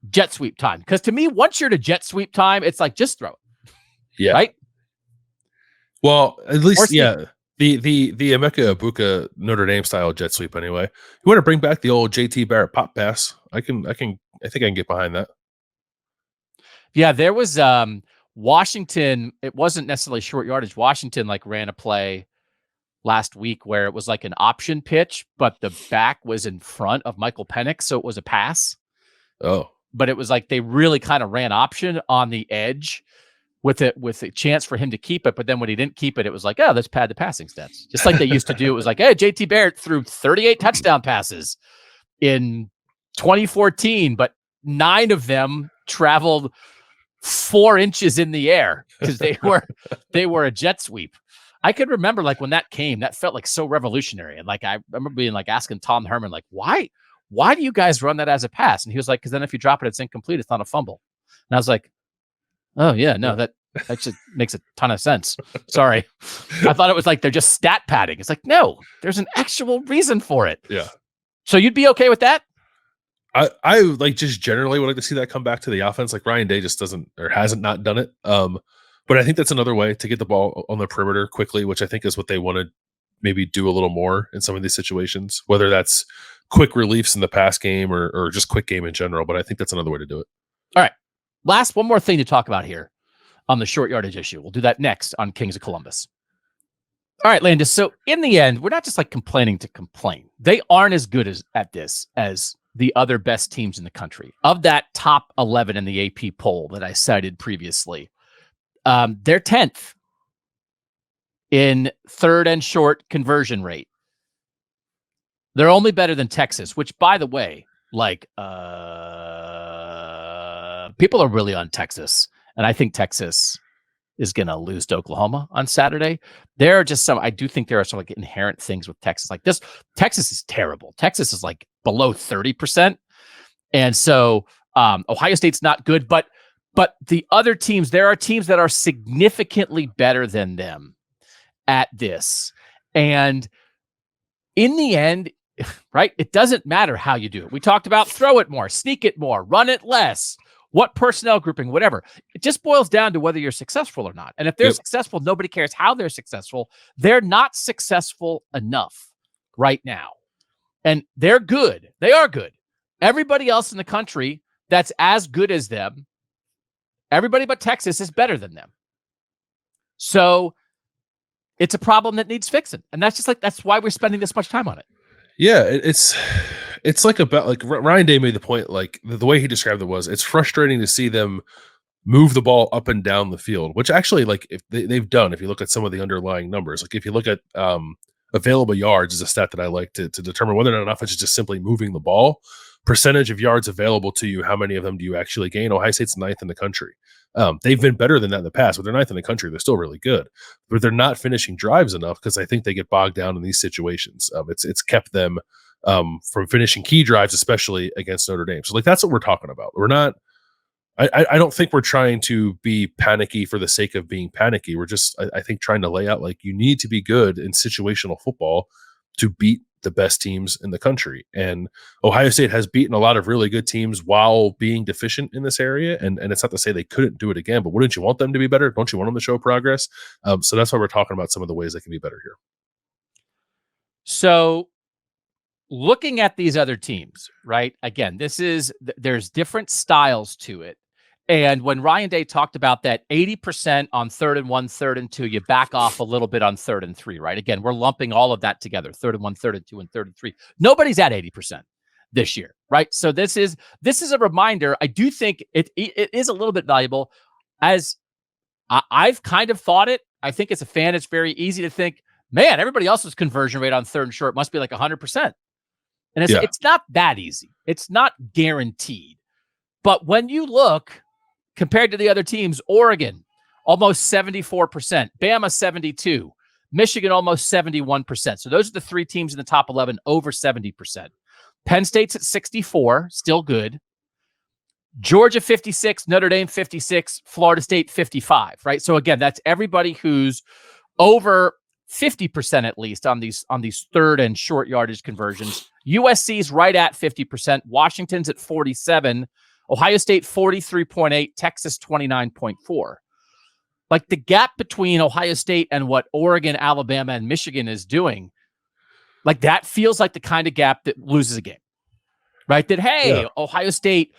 jet sweep time. Because to me, once you're to jet sweep time, it's like just throw it. Yeah. Right? Well, at least, yeah, the Emeka Buka Notre Dame style jet sweep. Anyway, you want to bring back the old JT Barrett pop pass? I can I can get behind that. Yeah, there was Washington. It wasn't necessarily short yardage. Washington like ran a play last week where it was like an option pitch, but the back was in front of Michael Penix, so it was a pass. Oh, but it was like they really kind of ran option on the edge with a chance for him to keep it. But then when he didn't keep it, it was like, oh, let's pad the passing stats. Just like they used to do. It was like, hey, JT Barrett threw 38 touchdown passes in 2014, but 9 of them traveled 4 inches in the air because they were a jet sweep. I could remember like when that came, that felt like so revolutionary. And like I remember being like asking Tom Herman, like, why do you guys run that as a pass? And he was like, because then if you drop it, it's incomplete. It's not a fumble. And I was like, oh yeah, no, that just makes a ton of sense. Sorry. I thought it was like they're just stat padding. It's like, no, there's an actual reason for it. Yeah. So you'd be okay with that? I like just generally would like to see that come back to the offense. Like Ryan Day just doesn't or hasn't not done it. But I think that's another way to get the ball on the perimeter quickly, which I think is what they want to maybe do a little more in some of these situations, whether that's quick reliefs in the pass game or just quick game in general. But I think that's another way to do it. All right. Last one more thing to talk about here on the short yardage issue. We'll do that next on Kings of Columbus. All right, Landis. So in the end, we're not just like complaining to complain. They aren't as good at this as the other best teams in the country. Of that top 11 in the AP poll that I cited previously, they're 10th in third and short conversion rate. They're only better than Texas, which, by the way, like people are really on Texas, and I think Texas is going to lose to Oklahoma on Saturday. There are just I do think there are some like inherent things with Texas like this. Texas is terrible. Texas is like below 30%. And so Ohio State's not good, but the other teams, there are teams that are significantly better than them at this. And in the end, right, it doesn't matter how you do it. We talked about throw it more, sneak it more, run it less, what personnel grouping, whatever. It just boils down to whether you're successful or not. And if they're successful, nobody cares how they're successful. They're not successful enough right now. And they're good. They are good. Everybody else in the country that's as good as them, everybody but Texas is better than them. So it's a problem that needs fixing. And that's why we're spending this much time on it. Yeah, it's like about like Ryan Day made the point, like the way he described it was, it's frustrating to see them move the ball up and down the field, which actually like if they've done, if you look at some of the underlying numbers, like if you look at available yards is a stat that I like to determine whether or not an offense is just simply moving the ball, percentage of yards available to you, how many of them do you actually gain? Ohio State's 9th in the country. They've been better than that in the past, but they're 9th in the country. They're still really good, but they're not finishing drives enough because I think they get bogged down in these situations. It's kept them from finishing key drives, especially against Notre Dame. So like that's what we're talking about. We're not. I don't think we're trying to be panicky for the sake of being panicky. We're just, I think, trying to lay out like you need to be good in situational football to beat the best teams in the country. And Ohio State has beaten a lot of really good teams while being deficient in this area. And it's not to say they couldn't do it again, but wouldn't you want them to be better? Don't you want them to show progress? So that's why we're talking about some of the ways they can be better here. So looking at these other teams, right? Again, there's different styles to it. And when Ryan Day talked about that 80% on 3rd and 1, 3rd and 2, you back off a little bit on 3rd and 3, right? Again, we're lumping all of that together, 3rd and 1, 3rd and 2, and 3rd and 3. Nobody's at 80% this year, right? So this is a reminder. I do think it is a little bit valuable. As I've kind of thought it, I think as a fan, it's very easy to think, man, everybody else's conversion rate on 3rd and short must be like 100%. And it's not that easy. It's not guaranteed. But when you look, compared to the other teams, Oregon, almost 74%, Bama, 72%, Michigan, almost 71%. So those are the 3 teams in the top 11, over 70%. Penn State's at 64, still good. Georgia, 56, Notre Dame, 56, Florida State, 55, right? So again, that's everybody who's over 50% at least on these 3rd and short yardage conversions. USC's right at 50%. Washington's at 47%. Ohio State 43.8, Texas 29.4. Like the gap between Ohio State and what Oregon, Alabama, and Michigan is doing, like that feels like the kind of gap that loses a game, right? That, hey, Ohio State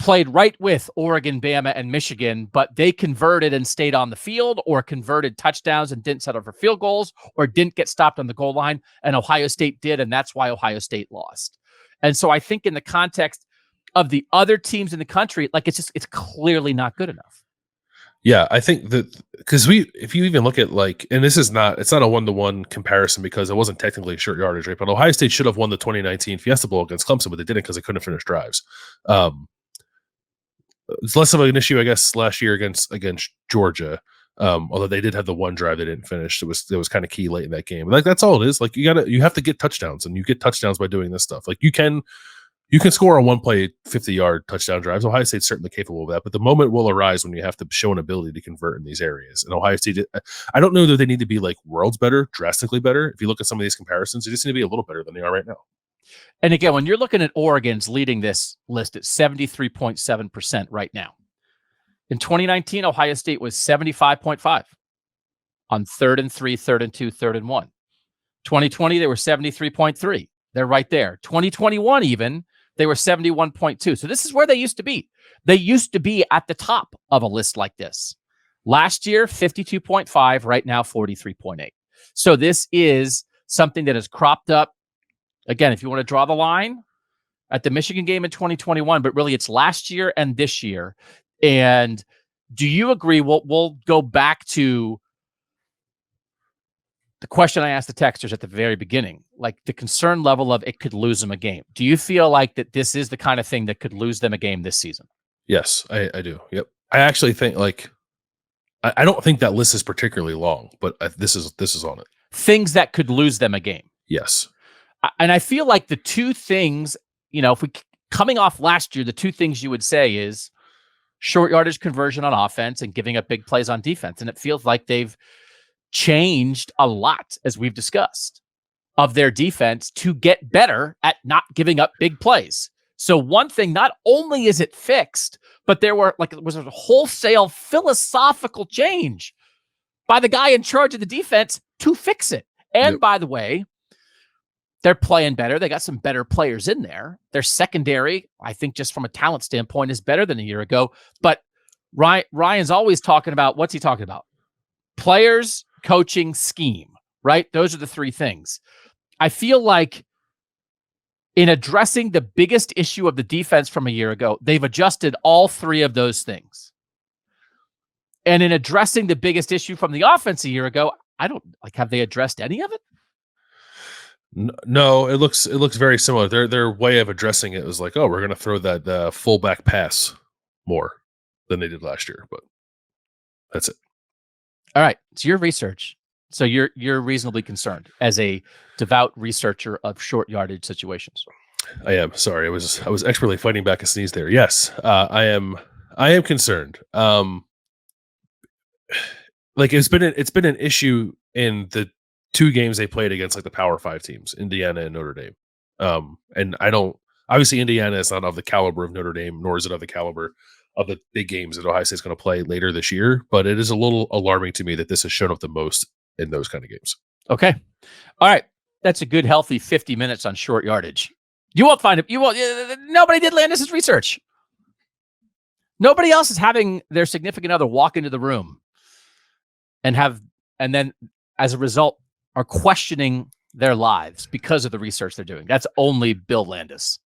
played right with Oregon, Bama, and Michigan, but they converted and stayed on the field, or converted touchdowns and didn't settle for field goals, or didn't get stopped on the goal line, and Ohio State did, and that's why Ohio State lost. And so I think in the context of the other teams in the country, like it's clearly not good enough. Yeah, I think that because if you even look at like, and it's not a 1-to-1 comparison because it wasn't technically short yardage, right? But Ohio State should have won the 2019 Fiesta Bowl against Clemson, but they didn't because they couldn't finish drives. It's less of an issue, I guess, last year against Georgia. Although they did have the one drive they didn't finish. It was kind of key late in that game. Like that's all it is. Like you have to get touchdowns, and you get touchdowns by doing this stuff. Like you can score on one play 50-yard touchdown drives. Ohio State's certainly capable of that, but the moment will arise when you have to show an ability to convert in these areas. And Ohio State, I don't know that they need to be like worlds better, drastically better. If you look at some of these comparisons, they just need to be a little better than they are right now. And again, when you're looking at Oregon's leading this list at 73.7% right now. In 2019, Ohio State was 75.5 on 3rd and 3, 3rd and 2, 3rd and 1. 2020, they were 73.3. They're right there. 2021 even, they were 71.2. So this is where they used to be. They used to be at the top of a list like this. Last year, 52.5, right now 43.8. So this is something that has cropped up. Again, if you want to draw the line at the Michigan game in 2021, but really it's last year and this year. And do you agree? We'll go back to the question I asked the texters at the very beginning, like the concern level of it could lose them a game. Do you feel like that this is the kind of thing that could lose them a game this season? Yes, I do. Yep. I actually think I don't think that list is particularly long, but this is on it. Things that could lose them a game. Yes. And I feel like the two things, if we coming off last year, the two things you would say is short yardage conversion on offense and giving up big plays on defense. And it feels like they've changed a lot, as we've discussed, of their defense to get better at not giving up big plays. So one thing, not only is it fixed, but it was a wholesale philosophical change by the guy in charge of the defense to fix it. And by the way, they're playing better. They got some better players in there. Their secondary, I think, just from a talent standpoint, is better than a year ago. But Ryan's always talking about, what's he talking about? Players, coaching, scheme, right? Those are the three things. I feel like in addressing the biggest issue of the defense from a year ago, they've adjusted all three of those things. And in addressing the biggest issue from the offense a year ago, have they addressed any of it? No, it looks very similar. Their way of addressing it was like, oh, we're going to throw that fullback pass more than they did last year, but that's it. All right, it's your research, so you're reasonably concerned as a devout researcher of short yardage situations. I am. Sorry, I was expertly fighting back a sneeze there. Yes, I am concerned. Like it's been an issue in the two games they played against like the Power 5 teams, Indiana and Notre Dame. And obviously Indiana is not of the caliber of Notre Dame, nor is it of the caliber of the big games that Ohio State's going to play later this year. But it is a little alarming to me that this has shown up the most in those kind of games. Okay. All right. That's a good, healthy 50 minutes on short yardage. You won't find it. Nobody did Landis' research. Nobody else is having their significant other walk into the room and then as a result are questioning their lives because of the research they're doing. That's only Bill Landis.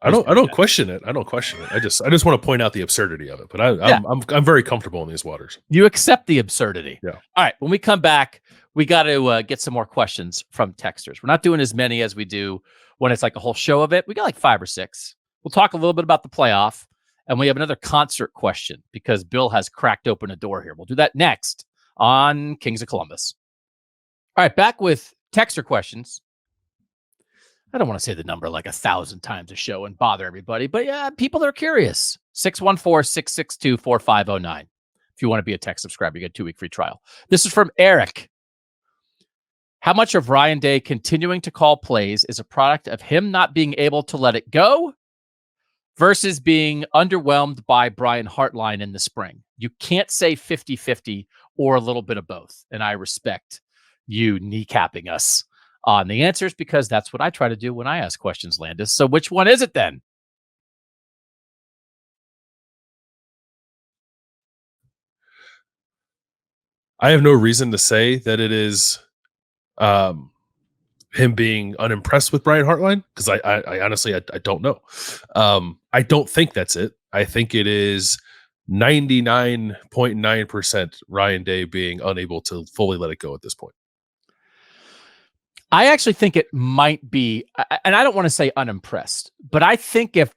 I don't question it. I don't question it. I just want to point out the absurdity of it. But I'm very comfortable in these waters. You accept the absurdity. Yeah. All right. When we come back, we got to get some more questions from texters. We're not doing as many as we do when it's like a whole show of it. We got like 5 or 6. We'll talk a little bit about the playoff, and we have another concert question because Bill has cracked open a door here. We'll do that next on Kings of Columbus. All right, back with texter questions. I don't want to say the number like 1,000 times a show and bother everybody, but yeah, people are curious. 614-662-4509. If you want to be a tech subscriber, you get a 2-week free trial. This is from Eric. How much of Ryan Day continuing to call plays is a product of him not being able to let it go versus being underwhelmed by Brian Hartline in the spring? You can't say 50-50 or a little bit of both, and I respect you kneecapping us on the answers because that's what I try to do when I ask questions, Landis. So which one is it then? I have no reason to say that it is um, him being unimpressed with Brian Hartline, because I honestly I don't know. I don't think that's it. I think it is 99.9% Ryan Day being unable to fully let it go at this point. I actually think it might be, and I don't want to say unimpressed, but I think if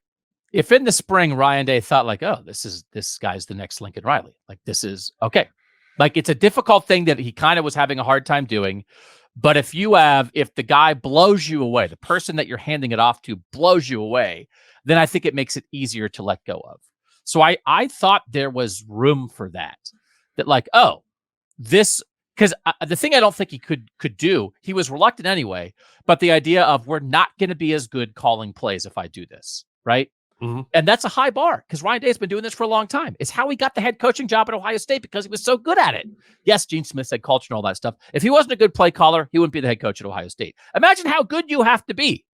in the spring Ryan Day thought like, oh, this guy's the next Lincoln Riley, like this is okay, like it's a difficult thing that he kind of was having a hard time doing. But if the guy blows you away, the person that you're handing it off to blows you away, then I think it makes it easier to let go of. So I thought there was room for that like, oh, this, because the thing I don't think he could do, he was reluctant anyway, but the idea of we're not going to be as good calling plays if I do this, right? Mm-hmm. And that's a high bar because Ryan Day's been doing this for a long time. It's how he got the head coaching job at Ohio State because he was so good at it. Yes, Gene Smith said culture and all that stuff. If he wasn't a good play caller, he wouldn't be the head coach at Ohio State. Imagine how good you have to be.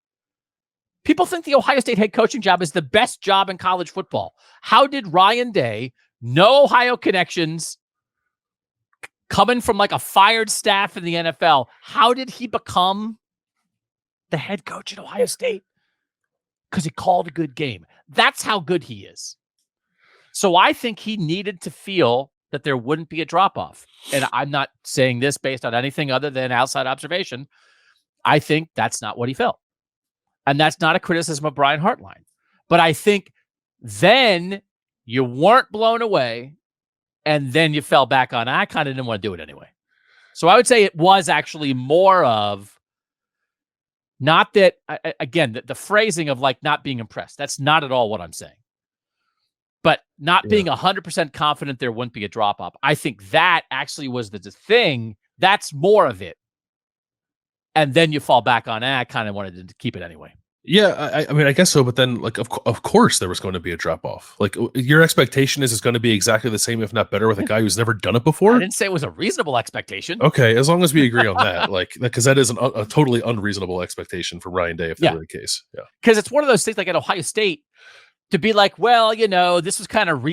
People think the Ohio State head coaching job is the best job in college football. How did Ryan Day, no Ohio connections, coming from like a fired staff in the NFL, how did he become the head coach at Ohio State? Because he called a good game. That's how good he is. So I think he needed to feel that there wouldn't be a drop-off. And I'm not saying this based on anything other than outside observation. I think that's not what he felt. And that's not a criticism of Brian Hartline. But I think then you weren't blown away, and then you fell back on, I kind of didn't want to do it anyway. So I would say it was actually more of, not that, again, the phrasing of like not being impressed. That's not at all what I'm saying. But not being 100% confident there wouldn't be a drop-off. I think that actually was the thing. That's more of it. And then you fall back on, I kind of wanted to keep it anyway. Yeah, I mean, I guess so. But then, like, of course, there was going to be a drop off. Like, your expectation is it's going to be exactly the same, if not better, with a guy who's never done it before. I didn't say it was a reasonable expectation. Okay, as long as we agree on that, like, because that is a totally unreasonable expectation for Ryan Day if that were the case. Yeah, because it's one of those things like at Ohio State to be like, well, this was kind of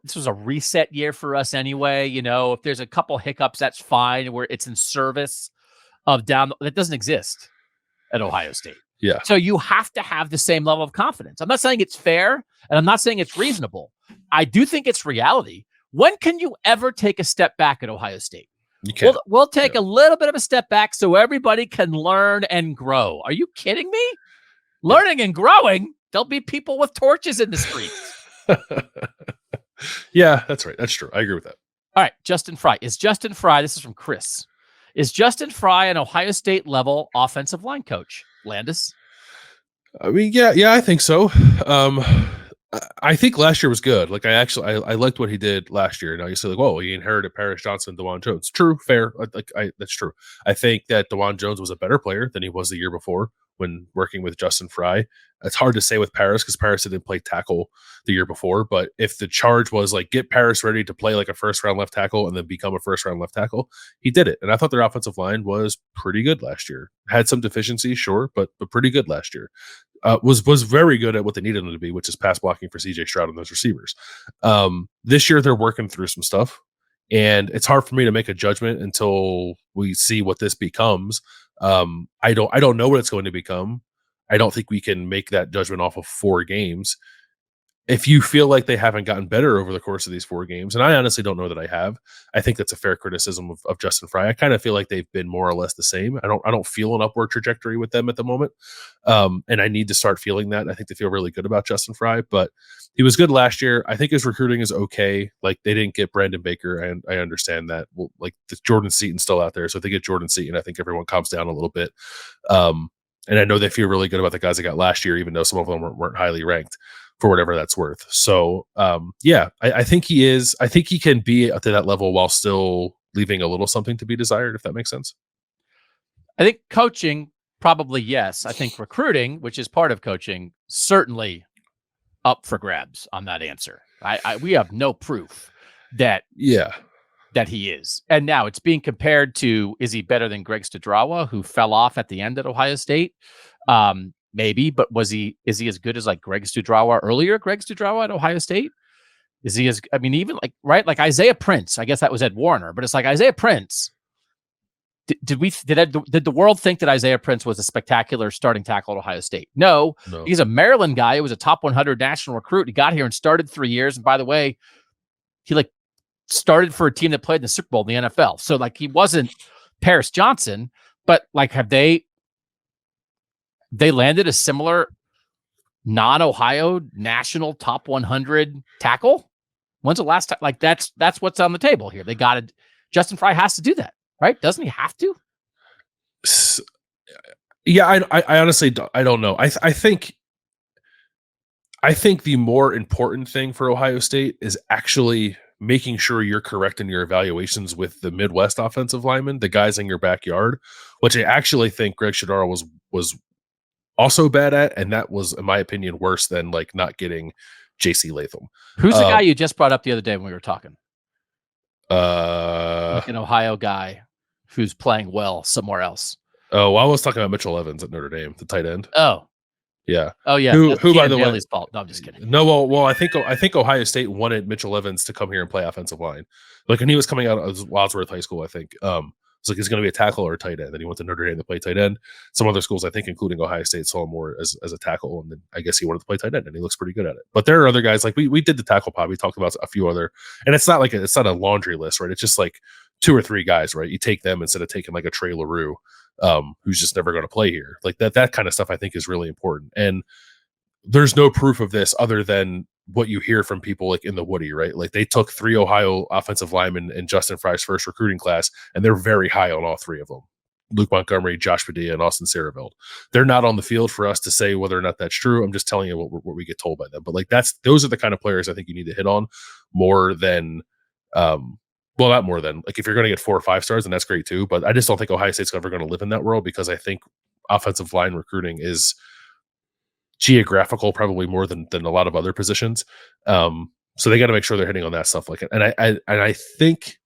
this was a reset year for us anyway. If there's a couple hiccups, that's fine. Where it's in service of that doesn't exist at Ohio State. Yeah. So you have to have the same level of confidence. I'm not saying it's fair, and I'm not saying it's reasonable. I do think it's reality. When can you ever take a step back at Ohio State? You can't. We'll take a little bit of a step back so everybody can learn and grow. Are you kidding me? Learning and growing? There'll be people with torches in the streets. Yeah, that's right. That's true. I agree with that. All right, Justin Fry. This is from Chris. Is Justin Fry an Ohio State level offensive line coach? Landis? I mean, yeah, I think so. I think last year was good. Like, I liked what he did last year. Now you say like, whoa, he inherited Paris Johnson, DeJuan Jones. True, fair. That's true. I think that DeJuan Jones was a better player than he was the year before when working with Justin Fry. It's hard to say with Paris because Paris didn't play tackle the year before. But if the charge was like, get Paris ready to play like a first round left tackle and then become a first round left tackle, he did it. And I thought their offensive line was pretty good last year. Had some deficiencies, sure, but pretty good last year. Was very good at what they needed them to be, which is pass blocking for CJ Stroud and those receivers. This year they're working through some stuff, and it's hard for me to make a judgment until we see what this becomes. I don't know what it's going to become. I don't think we can make that judgment off of 4 games. If you feel like they haven't gotten better over the course of these 4 games, and I honestly don't know that I have, I think that's a fair criticism of Justin Fry. I kind of feel like they've been more or less the same. I don't feel an upward trajectory with them at the moment. And I need to start feeling that. I think they feel really good about Justin Fry, but he was good last year. I think his recruiting is okay. Like, they didn't get Brandon Baker, and I understand that. Well, like, the Jordan Seaton's still out there. So if they get Jordan Seaton, I think everyone calms down a little bit. And I know they feel really good about the guys they got last year, even though some of them weren't highly ranked, for whatever that's worth. So, I think he is. I think he can be up to that level while still leaving a little something to be desired, if that makes sense. I think coaching, probably yes. I think recruiting, which is part of coaching, certainly up for grabs on that answer. We have no proof that he is. And now it's being compared to, is he better than Greg Studrawa, who fell off at the end at Ohio State? Maybe, but is he as good as like Greg Studrawa earlier? Greg Studrawa at Ohio State? Is he as? I mean, even right, like Isaiah Prince. I guess that was Ed Warner, but it's like Isaiah Prince. Did the world think that Isaiah Prince was a spectacular starting tackle at Ohio State? No, No. he's a Maryland guy. He was a top 100 national recruit. He got here and started 3 years. And by the way, he started for a team that played in the Super Bowl in the NFL. So he wasn't Paris Johnson, but have they landed a similar non-Ohio national top 100 tackle? When's the last time? That's what's on the table here. They got it. Justin Fry has to do that, right? Doesn't he have to? Yeah, I honestly don't know. I think the more important thing for Ohio State is actually making sure you're correct in your evaluations with the Midwest offensive linemen, the guys in your backyard, which I actually think Greg Shadaro was also bad at, and that was, in my opinion, worse than not getting J.C. Latham. Who's the guy you just brought up the other day when we were talking? An Ohio guy who's playing well somewhere else. Oh, I was talking about Mitchell Evans at Notre Dame, the tight end. Oh, yeah. Oh, yeah. Who by the way, fault. No, I'm just kidding. No, well, I think Ohio State wanted Mitchell Evans to come here and play offensive line. When he was coming out of Wadsworth High School, I think it's he's going to be a tackle or a tight end. Then he went to Notre Dame to play tight end. Some other schools, I think, including Ohio State, saw him more as a tackle, and then I guess he wanted to play tight end, and he looks pretty good at it. But there are other guys we did the tackle pod. We talked about a few other, and it's not it's not a laundry list, right? It's just 2 or 3 guys, right? You take them instead of taking a Trey LaRue, who's just never going to play here. That kind of stuff I think is really important. And there's no proof of this other than what you hear from people in the Woody, right? They took 3 Ohio offensive linemen in Justin Fry's first recruiting class, and they're very high on all 3 of them. Luke Montgomery, Josh Padilla, and Austin Saraville. They're not on the field for us to say whether or not that's true. I'm just telling you what we get told by them. But those are the kind of players I think you need to hit on more than well, not more than if you're going to get 4 or 5 stars, then that's great too. But I just don't think Ohio State's ever going to live in that world, because I think offensive line recruiting is geographical probably more than a lot of other positions. So they got to make sure they're hitting on that stuff. And I think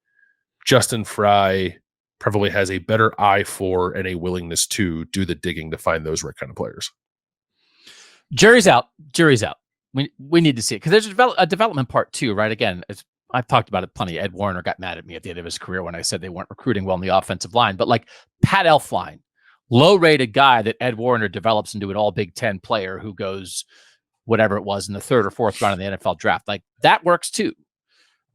Justin Fry probably has a better eye for and a willingness to do the digging to find those right kind of players. Jury's out. We need to see it, because there's a development part too, right? Again, I've talked about it plenty. Ed Warner got mad at me at the end of his career when I said they weren't recruiting well in the offensive line. But Pat Elflein, low-rated guy that Ed Warner develops into an all Big Ten player who goes whatever it was in the 3rd or 4th round of the NFL draft. That works too,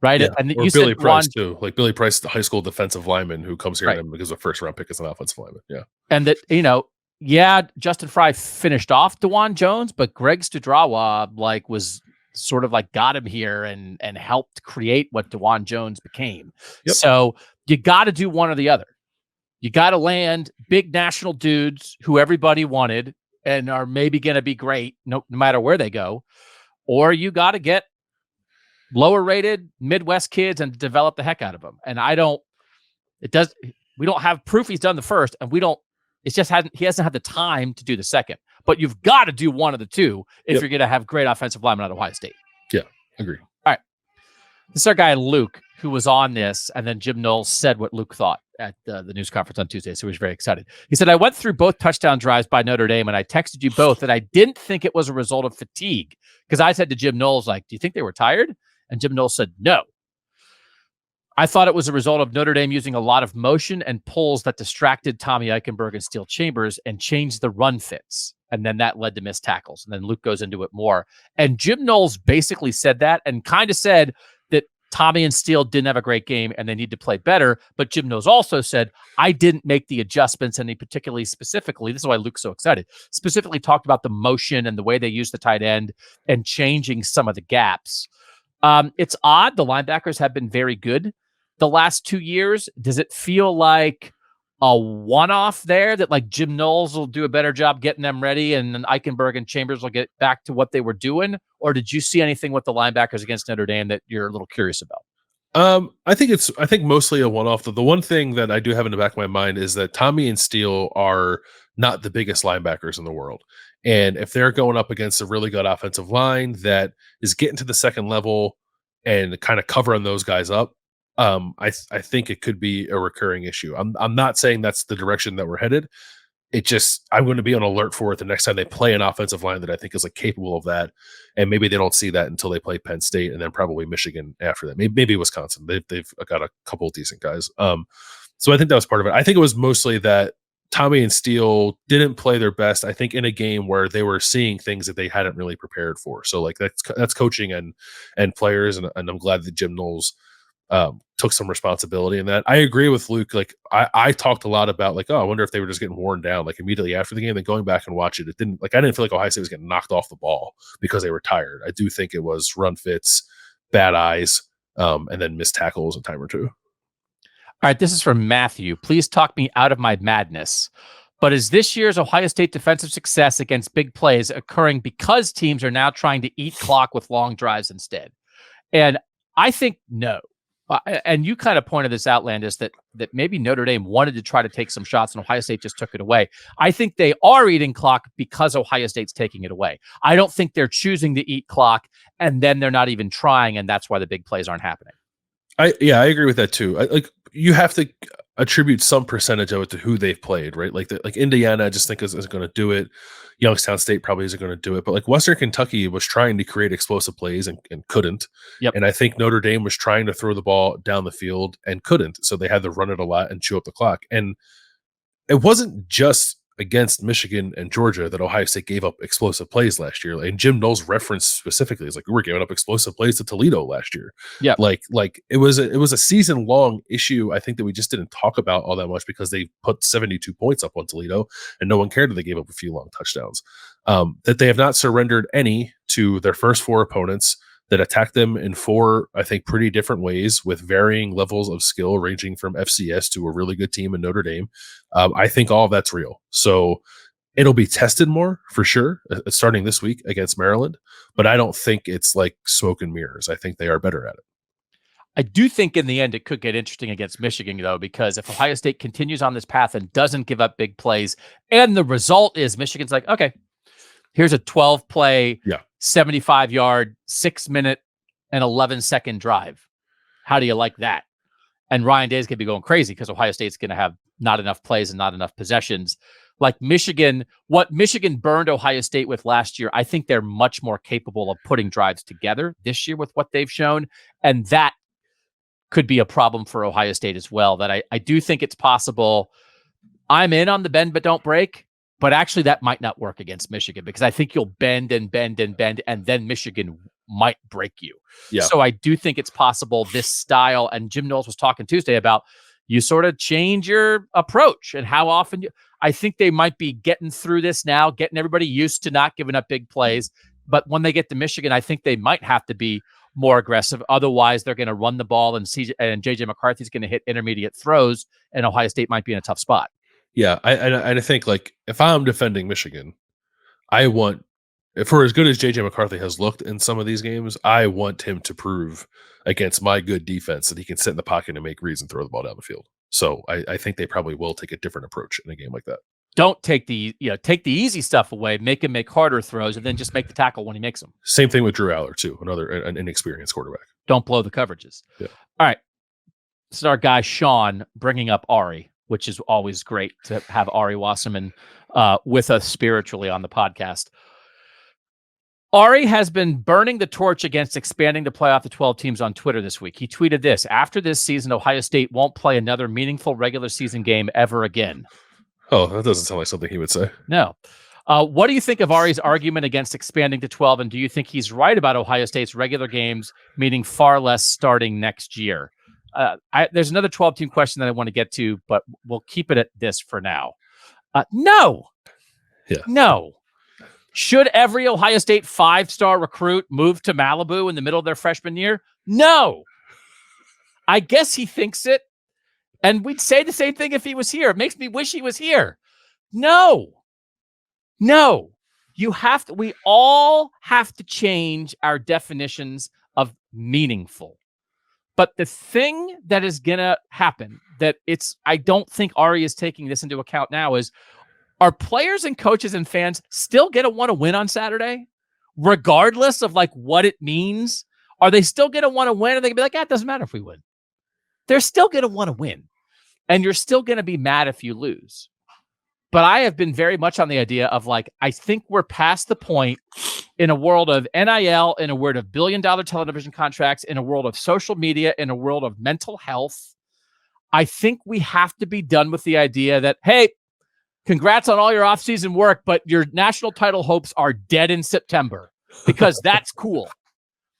right? Yeah. And or Billy Price too. Billy Price, the high school defensive lineman who comes here and because a 1st-round pick as an offensive lineman. Yeah. And that, Justin Fry finished off DeJuan Jones, but Greg Studrawa was sort of got him here and helped create what DeJuan Jones became. Yep. So you got to do one or the other. You got to land big national dudes who everybody wanted and are maybe going to be great no matter where they go, or you got to get lower rated Midwest kids and develop the heck out of them. And we don't have proof he's done the first, and he hasn't had the time to do the second. But you've got to do one of the two if you're going to have great offensive linemen at Ohio State. Yeah, agree. All right. This is our guy, Luke, who was on this, and then Jim Knowles said what Luke thought at the news conference on Tuesday, so he was very excited. He said, I went through both touchdown drives by Notre Dame, and I texted you both that I didn't think it was a result of fatigue, because I said to Jim Knowles, do you think they were tired? And Jim Knowles said, no. I thought it was a result of Notre Dame using a lot of motion and pulls that distracted Tommy Eichenberg and Steel Chambers and changed the run fits. And then that led to missed tackles. And then Luke goes into it more. And Jim Knowles basically said that and kind of said that Tommy and Steele didn't have a great game and they need to play better. But Jim Knowles also said, I didn't make the adjustments. And he particularly specifically, this is why Luke's so excited, specifically talked about the motion and the way they use the tight end and changing some of the gaps. It's odd. The linebackers have been very good the last 2 years. Does it feel like a one-off there that Jim Knowles will do a better job getting them ready and then Eichenberg and Chambers will get back to what they were doing? Or did you see anything with the linebackers against Notre Dame that you're a little curious about? I think mostly a one-off. The one thing that I do have in the back of my mind is that Tommy and Steele are not the biggest linebackers in the world. And if they're going up against a really good offensive line that is getting to the second level and kind of covering those guys up, I think it could be a recurring issue. I'm not saying that's the direction that we're headed. I'm going to be on alert for it the next time they play an offensive line that I think is like capable of that. And maybe they don't see that until they play Penn State and then probably Michigan after that. Maybe Wisconsin. They've got a couple of decent guys. So I think that was part of it. I think it was mostly that Tommy and Steele didn't play their best, I think, in a game where they were seeing things that they hadn't really prepared for. So like that's coaching and players. And I'm glad that Jim Knowles took some responsibility in that. I agree with Luke. Like I talked a lot about like, I wonder if they were just getting worn down like immediately after the game. Then going back and watch it, I didn't feel like Ohio State was getting knocked off the ball because they were tired. I do think it was run fits, bad eyes, and then missed tackles a time or two. All right, this is from Matthew. Please talk me out of my madness. But is this year's Ohio State defensive success against big plays occurring because teams are now trying to eat clock with long drives instead? And I think no. And you kind of pointed this out, Landis, that maybe Notre Dame wanted to try to take some shots and Ohio State just took it away. I think they are eating clock because Ohio State's taking it away. I don't think they're choosing to eat clock and then they're not even trying, and that's why the big plays aren't happening. I agree with that too. You have to attribute some percentage of it to who they've played, right? Like Indiana, I just think is going to do it. Youngstown State probably isn't going to do it, but like Western Kentucky was trying to create explosive plays and couldn't. Yep. And I think Notre Dame was trying to throw the ball down the field and couldn't. So they had to run it a lot and chew up the clock. And it wasn't just against Michigan and Georgia that Ohio State gave up explosive plays last year. And Jim Knowles referenced specifically is like, we were giving up explosive plays to Toledo last year. Yeah. Like it was a season long issue. I think that we just didn't talk about all that much because they put 72 points up on Toledo and no one cared that they gave up a few long touchdowns. That they have not surrendered any to their first four opponents, that attacked them in four, I think, pretty different ways with varying levels of skill, ranging from FCS to a really good team in Notre Dame. I think all of that's real. So it'll be tested more for sure, starting this week against Maryland. But I don't think it's like smoke and mirrors. I think they are better at it. I do think in the end it could get interesting against Michigan, though, because if Ohio State continues on this path and doesn't give up big plays, and the result is Michigan's like, okay, here's a 12-play, 75-yard, 6-minute, and 11-second drive. How do you like that? And Ryan Day's going to be going crazy because Ohio State's going to have not enough plays and not enough possessions. Like Michigan, what Michigan burned Ohio State with last year, I think they're much more capable of putting drives together this year with what they've shown. And that could be a problem for Ohio State as well. That I do think it's possible. I'm in on the bend but don't break. But actually, that might not work against Michigan because I think you'll bend and bend and bend, and then Michigan might break you. Yeah. So I do think it's possible this style, and Jim Knowles was talking Tuesday about you sort of change your approach and how often I think they might be getting through this now, getting everybody used to not giving up big plays. But when they get to Michigan, I think they might have to be more aggressive. Otherwise, they're going to run the ball, and JJ McCarthy's going to hit intermediate throws, and Ohio State might be in a tough spot. Yeah, I think like if I'm defending Michigan, I want, for as good as JJ McCarthy has looked in some of these games, I want him to prove against my good defense that he can sit in the pocket and make reads and throw the ball down the field. So I think they probably will take a different approach in a game like that. Don't take the easy stuff away, make him make harder throws, and then just make the tackle when he makes them. Same thing with Drew Aller too, an inexperienced quarterback. Don't blow the coverages. Yeah. All right, this is our guy Sean bringing up Ari, which is always great to have Ari Wasserman with us spiritually on the podcast. Ari has been burning the torch against expanding the playoff to 12 teams on Twitter this week. He tweeted this: after this season, Ohio State won't play another meaningful regular season game ever again. Oh, that doesn't sound like something he would say. No. What do you think of Ari's argument against expanding to 12, and do you think he's right about Ohio State's regular games meaning far less starting next year? There's another 12-team question that I want to get to, but we'll keep it at this for now. No. Yeah. No. Should every Ohio State 5-star recruit move to Malibu in the middle of their freshman year? No. I guess he thinks it. And we'd say the same thing if he was here. It makes me wish he was here. No. We all have to change our definitions of meaningful. But the thing that is going to happen I don't think Ari is taking this into account now is, are players and coaches and fans still going to want to win on Saturday? Regardless of like what it means? Are they still going to want to win? Or they can be like, it doesn't matter if we win. They're still going to want to win. And you're still going to be mad if you lose. But I have been very much on the idea of like, I think we're past the point in a world of NIL, in a world of billion-dollar television contracts, in a world of social media, in a world of mental health. I think we have to be done with the idea that, hey, congrats on all your offseason work, but your national title hopes are dead in September because that's cool.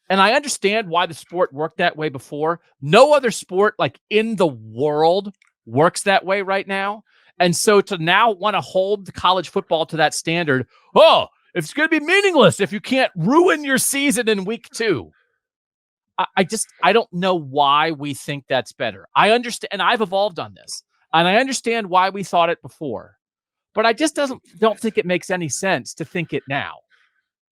And I understand why the sport worked that way before. No other sport like in the world works that way right now. And so to now want to hold the college football to that standard, oh, it's going to be meaningless if you can't ruin your season in week 2. I don't know why we think that's better. I understand, and I've evolved on this, and I understand why we thought it before, but I just don't think it makes any sense to think it now.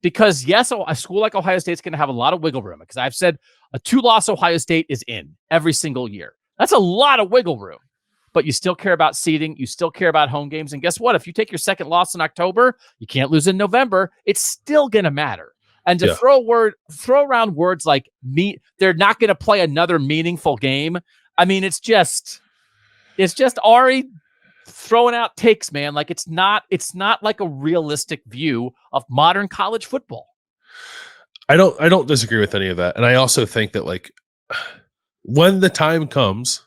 Because yes, a school like Ohio State's going to have a lot of wiggle room, because I've said a 2-loss Ohio State is in every single year. That's a lot of wiggle room. But you still care about seeding. You still care about home games. And guess what? If you take your second loss in October, you can't lose in November. It's still going to matter. And to throw around words like they're not going to play another meaningful game. I mean, it's just Ari throwing out takes, man. Like it's not like a realistic view of modern college football. I don't disagree with any of that. And I also think that like when the time comes,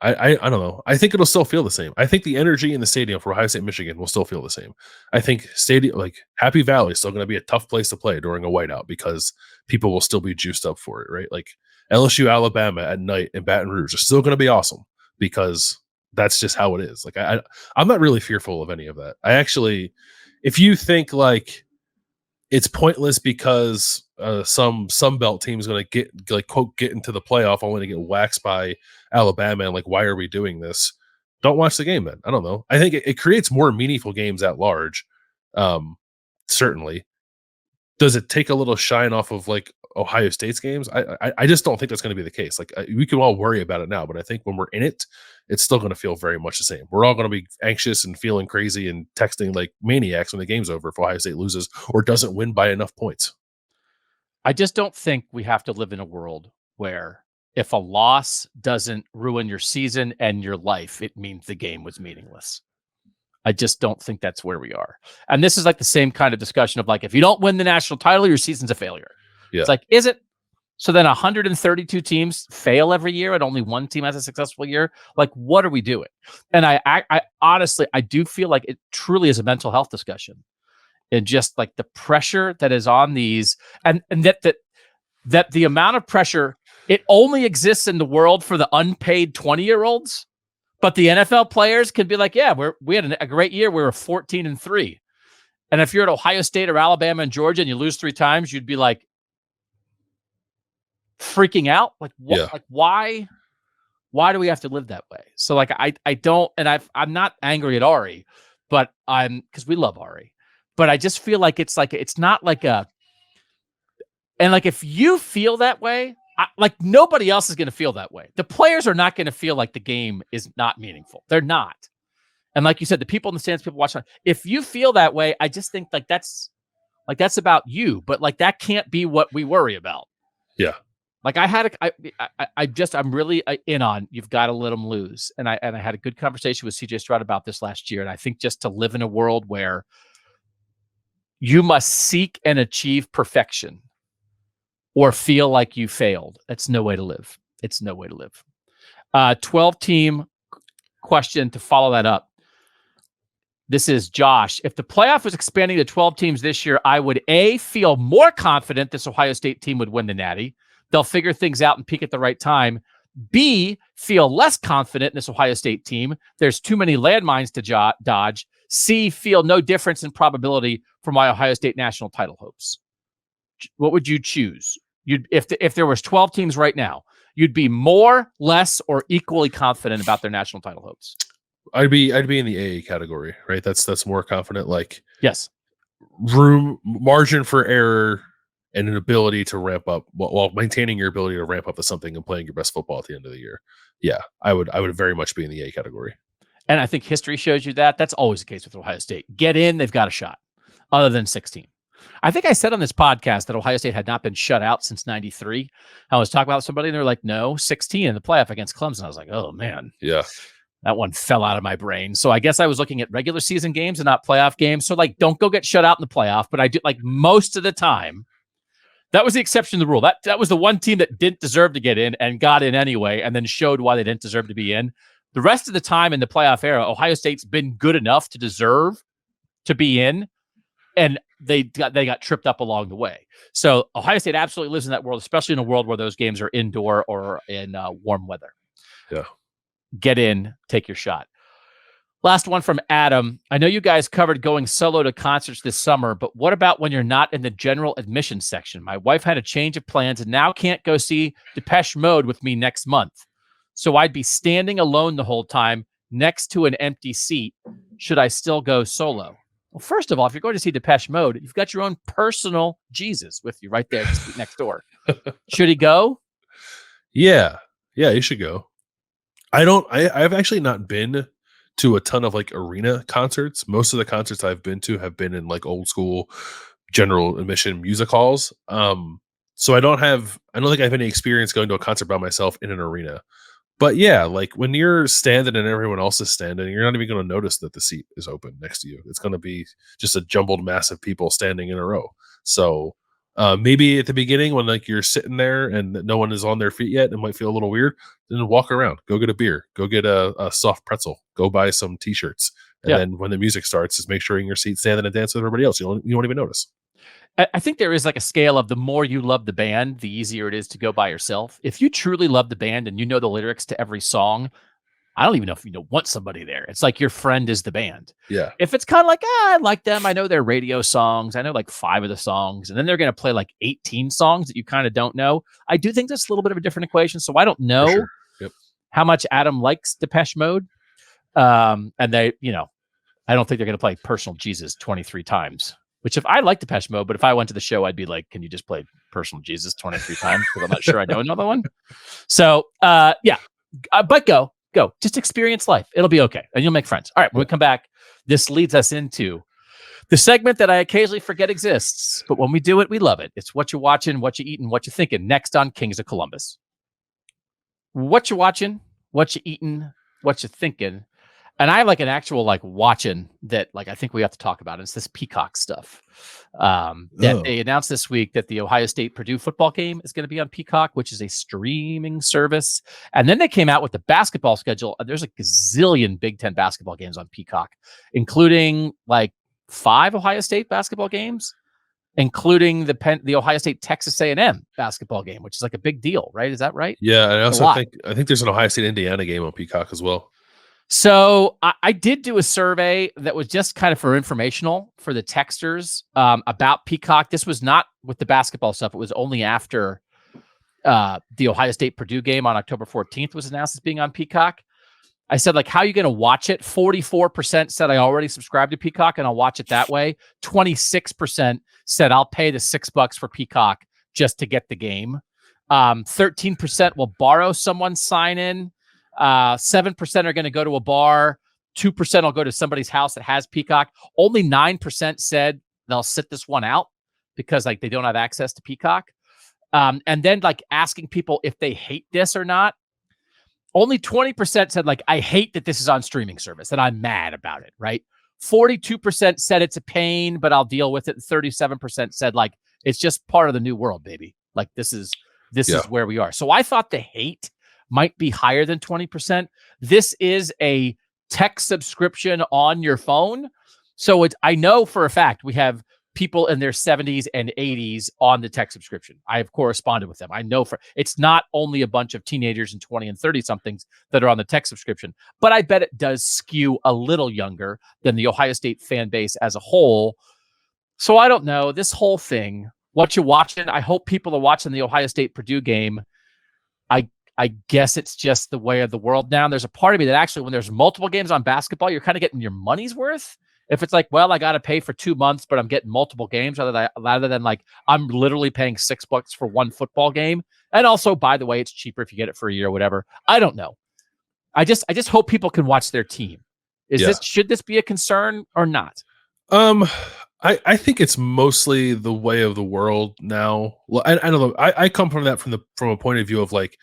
I don't know. I think it'll still feel the same. I think the energy in the stadium for Ohio State, Michigan will still feel the same. I think stadium like Happy Valley is still going to be a tough place to play during a whiteout because people will still be juiced up for it, right? Like LSU, Alabama at night in Baton Rouge is still going to be awesome because that's just how it is. Like I'm not really fearful of any of that. I actually, if you think like it's pointless because some Sunbelt team is going to get like quote get into the playoff only to get waxed by Alabama and like why are we doing this? Don't watch the game then. I don't know. I think it creates more meaningful games at large. Certainly. Does it take a little shine off of like Ohio State's games? I just don't think that's going to be the case. Like we can all worry about it now, but I think when we're in it, it's still going to feel very much the same. We're all going to be anxious and feeling crazy and texting like maniacs when the game's over if Ohio State loses or doesn't win by enough points. I just don't think we have to live in a world where if a loss doesn't ruin your season and your life, it means the game was meaningless. I just don't think that's where we are. And this is like the same kind of discussion of like, if you don't win the national title, your season's a failure. Yeah. It's like, is it? So then 132 teams fail every year and only one team has a successful year. Like, what are we doing? And I honestly, I do feel like it truly is a mental health discussion. And just like the pressure that is on these and that the amount of pressure, it only exists in the world for the unpaid 20-year-olds. But the NFL players can be like, yeah, we had a great year. We were 14-3. And if you're at Ohio State or Alabama and Georgia and you lose 3 times, you'd be like freaking out. Like, what? Yeah. Like, why do we have to live that way? So like, I don't, and I'm not angry at Ari, but because we love Ari, but I just feel like it's not like and like, if you feel that way, like nobody else is going to feel that way. The players are not going to feel like the game is not meaningful. They're not. And like you said, the people in the stands, people watching, if you feel that way, I just think like that's about you, but like that can't be what we worry about. Yeah. Like I'm really in on, you've got to let them lose. And I had a good conversation with CJ Stroud about this last year. And I think just to live in a world where you must seek and achieve perfection or feel like you failed, that's no way to live. It's no way to live. 12-team question to follow that up. This is Josh. If the playoff was expanding to 12 teams this year, I would A, feel more confident this Ohio State team would win the Natty. They'll figure things out and peak at the right time. B, feel less confident in this Ohio State team. There's too many landmines to dodge. C, feel no difference in probability for my Ohio State national title hopes. What would you choose? If there was 12 teams right now, you'd be more, less, or equally confident about their national title hopes. I'd be in the AA category, right? That's more confident. Like, yes, margin for error and an ability to ramp up while maintaining your ability to ramp up to something and playing your best football at the end of the year. Yeah, I would very much be in the A category. And I think history shows you that. That's always the case with Ohio State. Get in, they've got a shot, other than 16. I think I said on this podcast that Ohio State had not been shut out since 93. I was talking about somebody and they're like, no, 16 in the playoff against Clemson. I was like, oh, man. Yeah. That one fell out of my brain. So I guess I was looking at regular season games and not playoff games. So like, don't go get shut out in the playoff. But I do like most of the time. That was the exception to the rule. That was the one team that didn't deserve to get in and got in anyway, and then showed why they didn't deserve to be in. The rest of the time in the playoff era, Ohio State's been good enough to deserve to be in, and they got tripped up along the way. So Ohio State absolutely lives in that world, especially in a world where those games are indoor or in warm weather. Yeah. Get in, take your shot. Last one from Adam. I know you guys covered going solo to concerts this summer, but what about when you're not in the general admission section? My wife had a change of plans and now can't go see Depeche Mode with me next month. So I'd be standing alone the whole time next to an empty seat. Should I still go solo? Well, first of all, if you're going to see Depeche Mode, you've got your own personal Jesus with you right there next door. Should he go? Yeah, you should go. I've actually not been to a ton of like arena concerts. Most of the concerts I've been to have been in like old school general admission music halls. So I don't think I have any experience going to a concert by myself in an arena. But yeah, like when you're standing and everyone else is standing, you're not even going to notice that the seat is open next to you. It's going to be just a jumbled mass of people standing in a row. So maybe at the beginning when like you're sitting there and no one is on their feet yet, it might feel a little weird. Then walk around, go get a beer, go get a soft pretzel, go buy some t-shirts. And then when the music starts, just make sure you're in your seat, standing and dance with everybody else. You won't even notice. I think there is like a scale of the more you love the band, the easier it is to go by yourself. If you truly love the band and you know the lyrics to every song, I don't even know if you want somebody there. It's like your friend is the band. Yeah. If it's kind of like, I like them. I know their radio songs. I know like 5 of the songs. And then they're going to play like 18 songs that you kind of don't know. I do think that's a little bit of a different equation. So I don't know how much Adam likes Depeche Mode. And they, I don't think they're going to play Personal Jesus 23 times. Which if I like Depeche Mode, but if I went to the show, I'd be like, can you just play Personal Jesus 23 times? Because I'm not sure I know another one. So, but go. Just experience life. It'll be okay. And you'll make friends. All right, when we come back, this leads us into the segment that I occasionally forget exists. But when we do it, we love it. It's what you're watching, what you're eating, what you're thinking. Next on Kings of Columbus. What you're watching, what you're eating, what you're thinking. And I have like an actual like watching that like I think we have to talk about. It's this Peacock stuff. That they announced this week that the Ohio State Purdue football game is going to be on Peacock, which is a streaming service. And then they came out with the basketball schedule. There's a gazillion Big Ten basketball games on Peacock, including like 5 Ohio State basketball games, including the Ohio State Texas A&M basketball game, which is like a big deal, right? Is that right? Yeah, and I think there's an Ohio State Indiana game on Peacock as well. So I did do a survey that was just kind of for informational for the texters about Peacock. This was not with the basketball stuff. It was only after the Ohio State Purdue game on October 14th was announced as being on Peacock. I said, like, how are you going to watch it? 44% said I already subscribe to Peacock and I'll watch it that way. 26% said I'll pay the $6 for Peacock just to get the game. 13% will borrow someone's sign in. 7% are going to go to a bar. 2% will go to somebody's house that has Peacock. Only 9% said they'll sit this one out because like they don't have access to Peacock. And then like asking people if they hate this or not. Only 20% said like, I hate that this is on streaming service and I'm mad about it. Right. 42% said it's a pain, but I'll deal with it. 37% said like, it's just part of the new world, baby. Like this is where we are. So I thought the hate might be higher than 20%. This is a tech subscription on your phone. So I know for a fact we have people in their 70s and 80s on the tech subscription. I have corresponded with them. I know it's not only a bunch of teenagers and 20 and 30 somethings that are on the tech subscription, but I bet it does skew a little younger than the Ohio State fan base as a whole. So I don't know, this whole thing, what you're watching, I hope people are watching the Ohio State Purdue game. I guess it's just the way of the world now. There's a part of me that actually, when there's multiple games on basketball, you're kind of getting your money's worth. If it's like, well, I got to pay for 2 months, but I'm getting multiple games rather than like, I'm literally paying $6 for one football game. And also, by the way, it's cheaper if you get it for a year or whatever. I don't know. I just hope people can watch their team. Should this be a concern or not? I think it's mostly the way of the world now. Well, I don't know. I come from that from a point of view of like,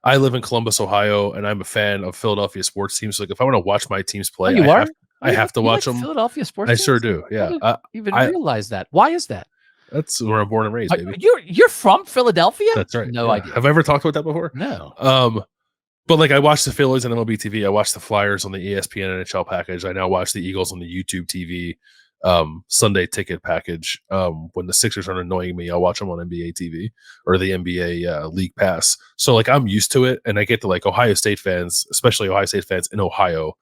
I live in Columbus, Ohio, and I'm a fan of Philadelphia sports teams. So, like, if I want to watch my teams play, you are? I have to You watch like them. Philadelphia sports I teams? sure do. I Yeah. didn't even I realize that. Why is that? That's where I'm born and raised, baby. You're from Philadelphia? That's right. No idea. Have I ever talked about that before? No. But like I watched the Phillies on MLB TV. I watched the Flyers on the ESPN NHL package. I now watch the Eagles on the YouTube TV Sunday ticket package. When the Sixers aren't annoying me, I'll watch them on NBA TV or the NBA League Pass. So like I'm used to it, and I get to like Ohio State fans, especially Ohio State fans in Ohio,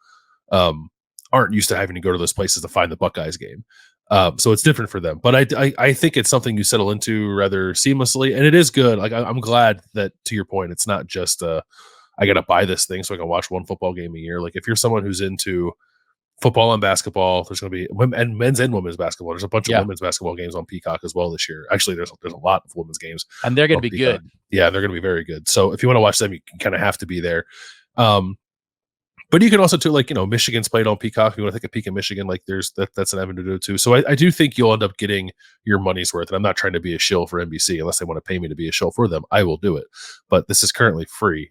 aren't used to having to go to those places to find the Buckeyes game. So it's different for them, but I think it's something you settle into rather seamlessly, and it is good. Like I'm glad that, to your point, it's not just I got to buy this thing so I can watch one football game a year. Like if you're someone who's into football and basketball, there's going to be men's and women's basketball. There's a bunch of women's basketball games on Peacock as well this year. Actually, there's a lot of women's games, and they're going to be Peacock. good. Yeah, they're going to be very good. So if you want to watch them, you kind of have to be there. But you can also do like, Michigan's played on Peacock. If you want to take a peek at Michigan, like that's an avenue to do too. So I do think you'll end up getting your money's worth. And I'm not trying to be a shill for NBC unless they want to pay me to be a shill for them. I will do it. But this is currently free.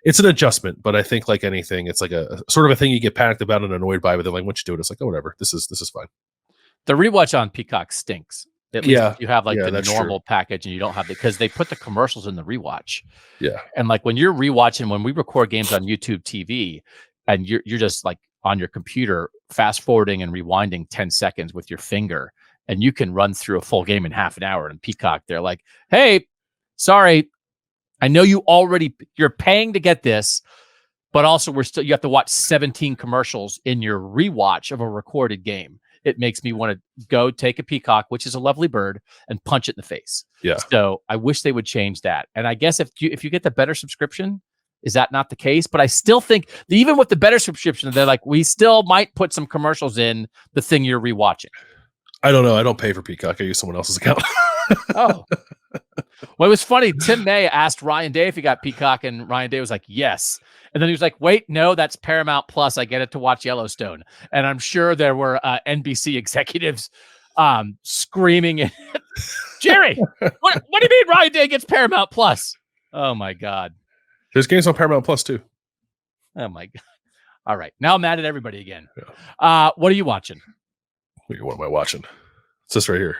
It's an adjustment, but I think like anything, it's like a sort of a thing you get panicked about and annoyed by, but then like once you do it, it's like, oh, whatever. This is fine. The rewatch on Peacock stinks. At least if you have like the normal true. package and you don't have because they put the commercials in the rewatch. Yeah. And like when you're rewatching, when we record games on YouTube TV and you're just like on your computer, fast forwarding and rewinding 10 seconds with your finger, and you can run through a full game in half an hour. And Peacock, they're like, hey, sorry, I know you're paying to get this, but also you have to watch 17 commercials in your rewatch of a recorded game. It makes me want to go take a Peacock, which is a lovely bird, and punch it in the face. Yeah. So I wish they would change that. And I guess if you get the better subscription, is that not the case? But I still think that even with the better subscription, they're like, we still might put some commercials in the thing you're rewatching. I don't know. I don't pay for Peacock. I use someone else's account. Oh. Well, it was funny. Tim May asked Ryan Day if he got Peacock, and Ryan Day was like, yes. And then he was like, wait, no, that's Paramount Plus. I get it to watch Yellowstone. And I'm sure there were NBC executives screaming, Jerry, what do you mean Ryan Day gets Paramount Plus? Oh, my God. There's games on Paramount Plus, too. Oh, my God. All right. Now I'm mad at everybody again. Yeah. What are you watching? What am I watching? It's this right here.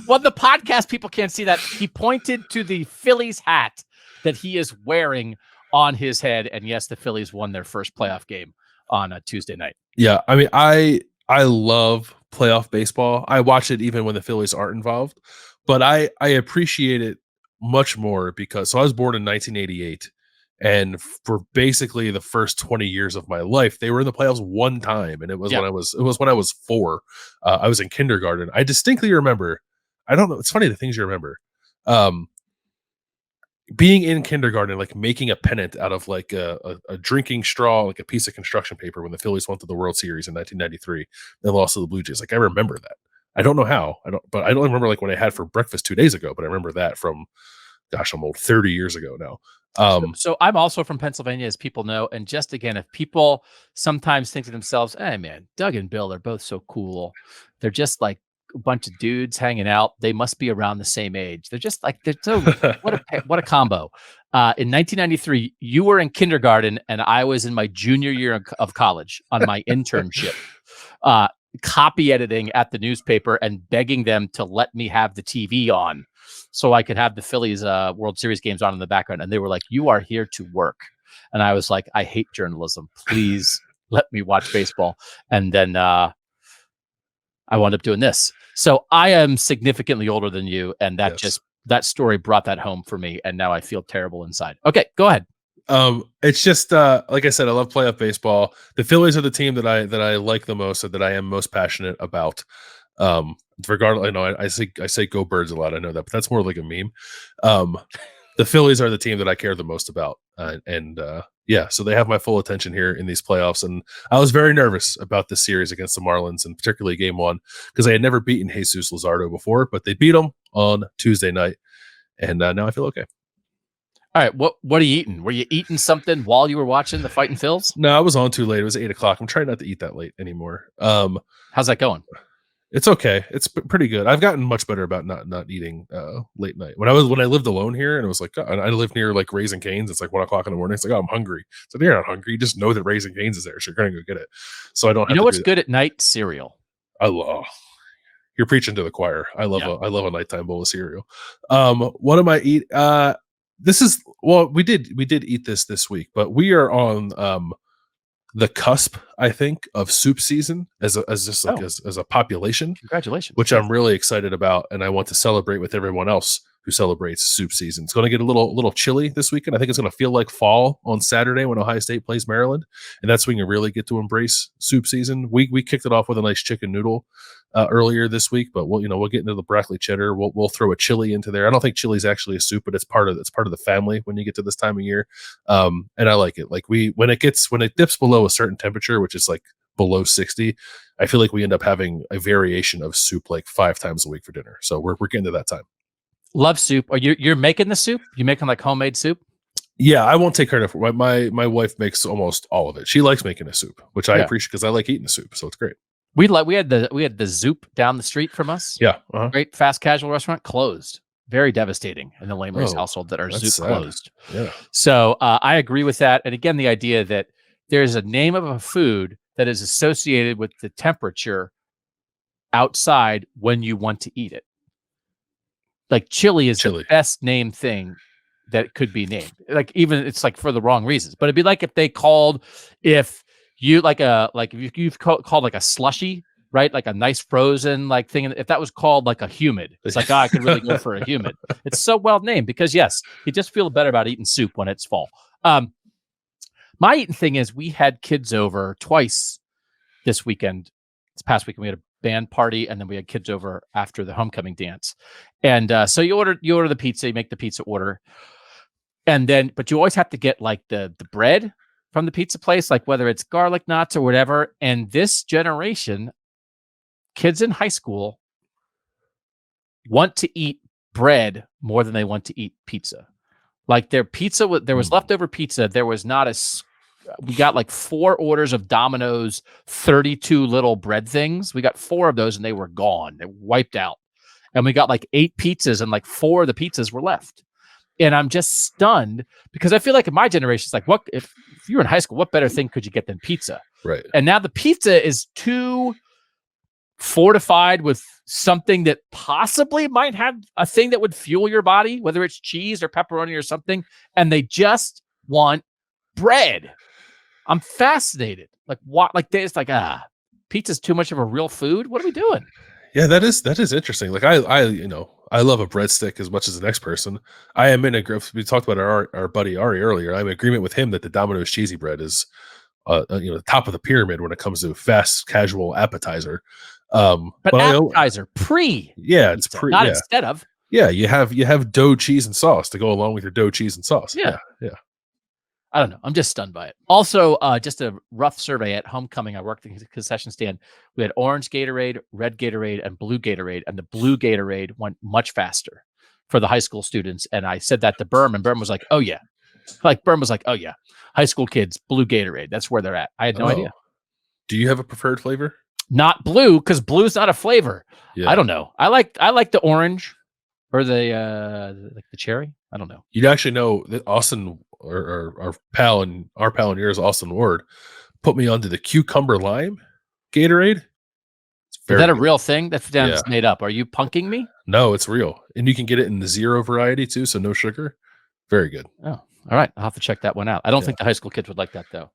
Well, the podcast people can't see that. He pointed to the Phillies hat that he is wearing on his head. And yes, the Phillies won their first playoff game on a Tuesday night. Yeah. I mean, I love playoff baseball. I watch it even when the Phillies aren't involved, but I appreciate it much more because I was born in 1988. And for basically the first 20 years of my life, they were in the playoffs one time, and it was when I was 4. I was in kindergarten. I distinctly remember. I don't know. It's funny the things you remember. Being in kindergarten, like making a pennant out of like a drinking straw, like a piece of construction paper, when the Phillies went to the World Series in 1993 and lost to the Blue Jays. Like I remember that. I don't know how. But I don't remember like what I had for breakfast 2 days ago. But I remember that from, gosh, I'm old, 30 years ago now. So I'm also from Pennsylvania, as people know. And just again, if people sometimes think to themselves, hey, man, Doug and Bill are both so cool. They're just like a bunch of dudes hanging out. They must be around the same age. They're just like, they're so, what a combo. In 1993, you were in kindergarten and I was in my junior year of college on my internship, copy editing at the newspaper and begging them to let me have the TV on so I could have the Phillies World Series games on in the background. And they were like, you are here to work. And I was like, I hate journalism. Please let me watch baseball. And then I wound up doing this. So I am significantly older than you. And that story brought that home for me. And now I feel terrible inside. Okay, go ahead. It's just like I said, I love playoff baseball. The Phillies are the team that I like the most, and that I am most passionate about. Regardless, I know I say go Birds a lot. I know that, but that's more like a meme. The Phillies are the team that I care the most about, so they have my full attention here in these playoffs. And I was very nervous about this series against the Marlins, and particularly Game 1, because I had never beaten Jesus Luzardo before, but they beat him on Tuesday night, and now I feel okay. All right, what are you eating? Were you eating something while you were watching the Fightin' Phils? No, I was on too late. It was 8:00. I'm trying not to eat that late anymore. How's that going? It's okay. It's pretty good. I've gotten much better about not eating late night. When I lived alone here, and it was like I live near like Raising Cane's. It's like 1 o'clock in the morning. It's like, oh, I'm hungry. So you're not hungry. You just know that Raising Cane's is there, so you're gonna go get it. So I don't You have know to what's do that. good at night? Cereal. I love. You're preaching to the choir. I love Yeah. a nighttime bowl of cereal. What am I eat? This is we did eat this week, but we are on the cusp, I think, of soup season as just like Oh. as a population, Congratulations. which Yes. I'm really excited about, and I want to celebrate with everyone else who celebrates soup season. It's going to get a little chilly this weekend. I think it's going to feel like fall on Saturday when Ohio State plays Maryland, and that's when you really get to embrace soup season. We kicked it off with a nice chicken noodle earlier this week, but we'll get into the broccoli cheddar. We'll throw a chili into there. I don't think chili is actually a soup, but it's part of the family when you get to this time of year. And I like it. Like when it dips below a certain temperature, which is like below 60, I feel like we end up having a variation of soup like 5 times a week for dinner. So we're getting to that time. Love soup. Are you're making the soup? You making like homemade soup? Yeah, I won't take credit for it. My wife makes almost all of it. She likes making a soup, which I appreciate because I like eating the soup. So it's great. We had the Zoop down the street from us. Yeah. Great fast casual restaurant closed. Very devastating in the Lesmerises Oh, household that our that's Zoop sad. closed. Yeah. So I agree with that. And again, the idea that there's a name of a food that is associated with the temperature outside when you want to eat it. Like chili is the best named thing that could be named. Like even it's like for the wrong reasons. But it'd be like if they called if you if you've called like a slushy, right? Like a nice frozen like thing. If that was called like a humid, it's like, I could really go for a humid. It's so well named because yes, you just feel better about eating soup when it's fall. My eating thing is we had kids over twice this weekend. This past weekend we had a band party and then we had kids over after the homecoming dance. And so you order the pizza, you make the pizza order. And then, but you always have to get like the bread from the pizza place, like whether it's garlic knots or whatever. And this generation, kids in high school want to eat bread more than they want to eat pizza. Like their pizza, there was leftover pizza. There was not we got like 4 orders of Domino's 32 little bread things. We got 4 of those and they were gone. They wiped out. And we got like 8 pizzas and like 4 of the pizzas were left. And I'm just stunned because I feel like in my generation, it's like, what if you were in high school, what better thing could you get than pizza? Right. And now the pizza is too fortified with something that possibly might have a thing that would fuel your body, whether it's cheese or pepperoni or something. And they just want bread. I'm fascinated. Like what? Like it's like, pizza's too much of a real food. What are we doing? Yeah, that is interesting. Like I love a breadstick as much as the next person. I am in we talked about our buddy Ari earlier. I'm in agreement with him that the Domino's cheesy bread is the top of the pyramid when it comes to fast casual appetizer. But appetizer it's pre, not instead of. Yeah, you have dough, cheese, and sauce to go along with your dough, cheese, and sauce. Yeah. I don't know. I'm just stunned by it. Also, just a rough survey at homecoming. I worked the concession stand. We had orange Gatorade, red Gatorade, and blue Gatorade. And the blue Gatorade went much faster for the high school students. And I said that to Berm, and Berm was like, oh, yeah. High school kids, blue Gatorade. That's where they're at. I had no idea. Do you have a preferred flavor? Not blue, because blue's not a flavor. Yeah. I don't know. I like the orange or the cherry. I don't know. You'd actually know that Austin or our pal and yours, Austin Ward, put me onto the cucumber lime Gatorade. Is that a real thing? That's made up. Are you punking me? No, it's real. And you can get it in the zero variety too, so no sugar. Very good. Oh, all right. I'll have to check that one out. I don't think the high school kids would like that though.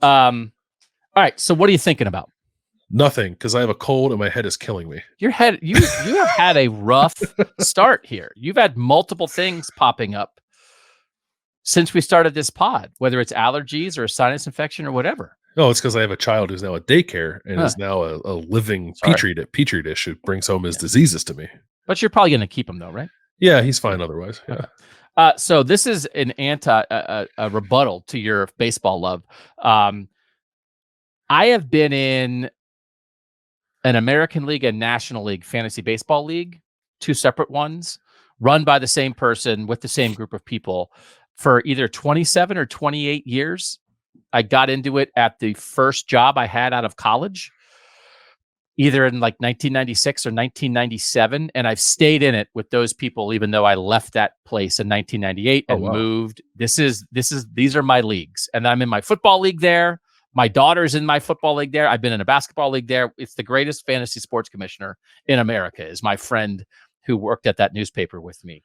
All right. So what are you thinking about? Nothing, because I have a cold and my head is killing me. You have had a rough start here. You've had multiple things popping up since we started this pod, whether it's allergies or a sinus infection or whatever. No, it's because I have a child who's now at daycare and is now a living petri dish who brings home his diseases to me. But you're probably going to keep him though, right? Yeah, he's fine otherwise. Yeah. Okay. So this is an a rebuttal to your baseball love. I have been in an American League and National League fantasy baseball league, 2 separate ones, run by the same person with the same group of people for either 27 or 28 years. I got into it at the first job I had out of college. either in like 1996 or 1997, and I've stayed in it with those people, even though I left that place in 1998 and moved. These are my leagues, and I'm in my football league there. My daughter's in my football league there. I've been in a basketball league there. It's the greatest fantasy sports commissioner in America is my friend who worked at that newspaper with me.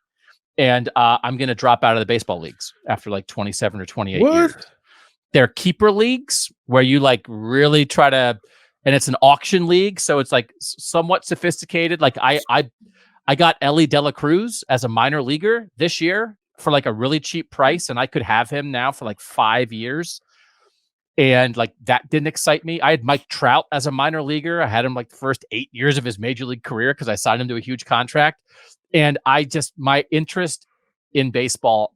And I'm going to drop out of the baseball leagues after like 27 or 28 years. They're keeper leagues where you like really try to, and it's an auction league. So it's like somewhat sophisticated. Like I got Ellie De La Cruz as a minor leaguer this year for like a really cheap price. And I could have him now for like 5 years. And like that didn't excite me. I had Mike Trout as a minor leaguer. I had him like the first 8 years of his major league career because I signed him to a huge contract. And my interest in baseball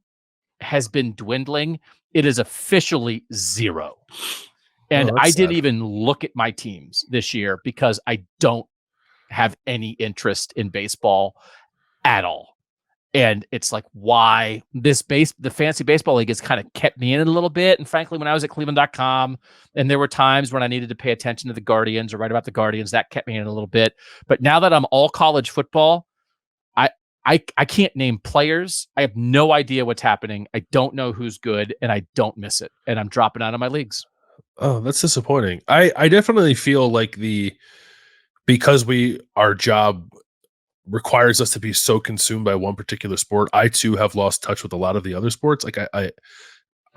has been dwindling. It is officially zero. And I didn't even look at my teams this year because I don't have any interest in baseball at all. And it's like, why the fantasy baseball league has kind of kept me in it a little bit. And frankly, when I was at Cleveland.com and there were times when I needed to pay attention to the Guardians or write about the Guardians, that kept me in a little bit. But now that I'm all college football, I can't name players. I have no idea what's happening. I don't know who's good and I don't miss it. And I'm dropping out of my leagues. Oh, that's disappointing. I definitely feel like because our job requires us to be so consumed by one particular sport, I too have lost touch with a lot of the other sports. Like I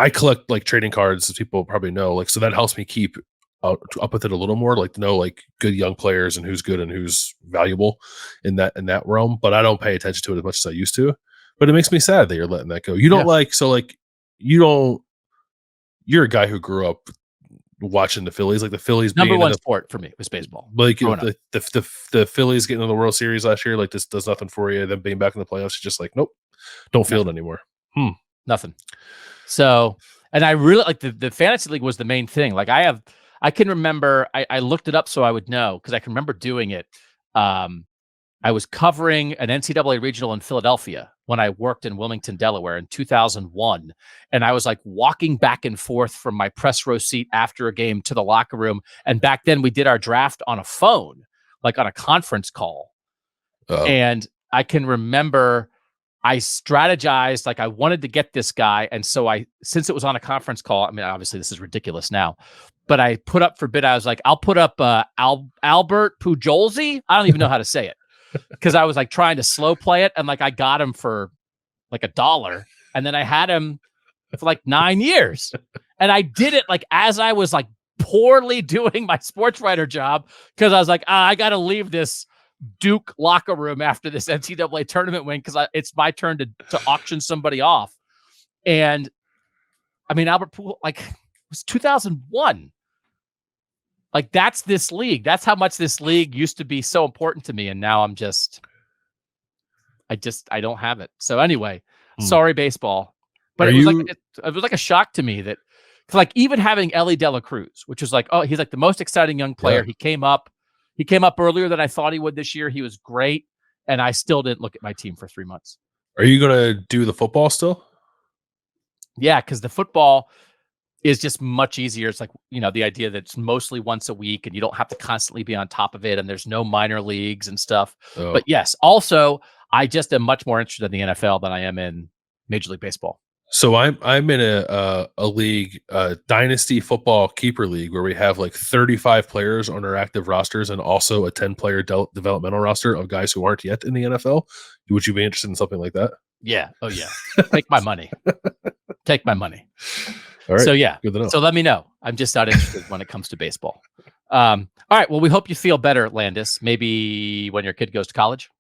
collect like trading cards, as people probably know, like, so that helps me keep up with it a little more, like to know like good young players and who's good and who's valuable in that realm. But I don't pay attention to it as much as I used to. But it makes me sad that you're letting that go. You don't you're a guy who grew up watching the Phillies, like the Phillies number one sport for me was baseball. Like the Phillies getting to the World Series last year, like this does nothing for you. Then being back in the playoffs, it's just like, nope, don't feel it anymore. Nothing. So, and I really like the fantasy league was the main thing. Like I can remember, I looked it up so I would know because I can remember doing it. I was covering an NCAA regional in Philadelphia when I worked in Wilmington, Delaware in 2001. And I was like walking back and forth from my press row seat after a game to the locker room. And back then we did our draft on a phone, like on a conference call. And I can remember I strategized, like I wanted to get this guy. And so since it was on a conference call, I mean, obviously this is ridiculous now, but I put up for bid. I was like, I'll put up Albert Pujols. I don't even know how to say it. Because I was like trying to slow play it, and like I got him for like $1, and then I had him for like 9 years, and I did it like as I was like poorly doing my sports writer job because I was like, I got to leave this Duke locker room after this NCAA tournament win because it's my turn to auction somebody off, and I mean Albert Pujols, like it was 2001. Like that's this league. That's how much this league used to be so important to me. And now I don't have it. So anyway, sorry, baseball. But it was like a shock to me that like even having Ellie De La Cruz, which was like, oh, he's like the most exciting young player. Yeah. He came up earlier than I thought he would this year. He was great. And I still didn't look at my team for 3 months. Are you going to do the football still? Yeah, because the football is just much easier. It's like, the idea that it's mostly once a week and you don't have to constantly be on top of it. And there's no minor leagues and stuff. Oh. But yes, also, I just am much more interested in the NFL than I am in Major League Baseball. So I'm in a league, dynasty football keeper league, where we have like 35 players on our active rosters and also a 10-player developmental roster of guys who aren't yet in the NFL. Would you be interested in something like that? Yeah. Oh yeah. Take my money. Take my money. All right. So yeah. Good to know. So let me know. I'm just not interested when it comes to baseball. All right. Well, we hope you feel better, Landis. Maybe when your kid goes to college.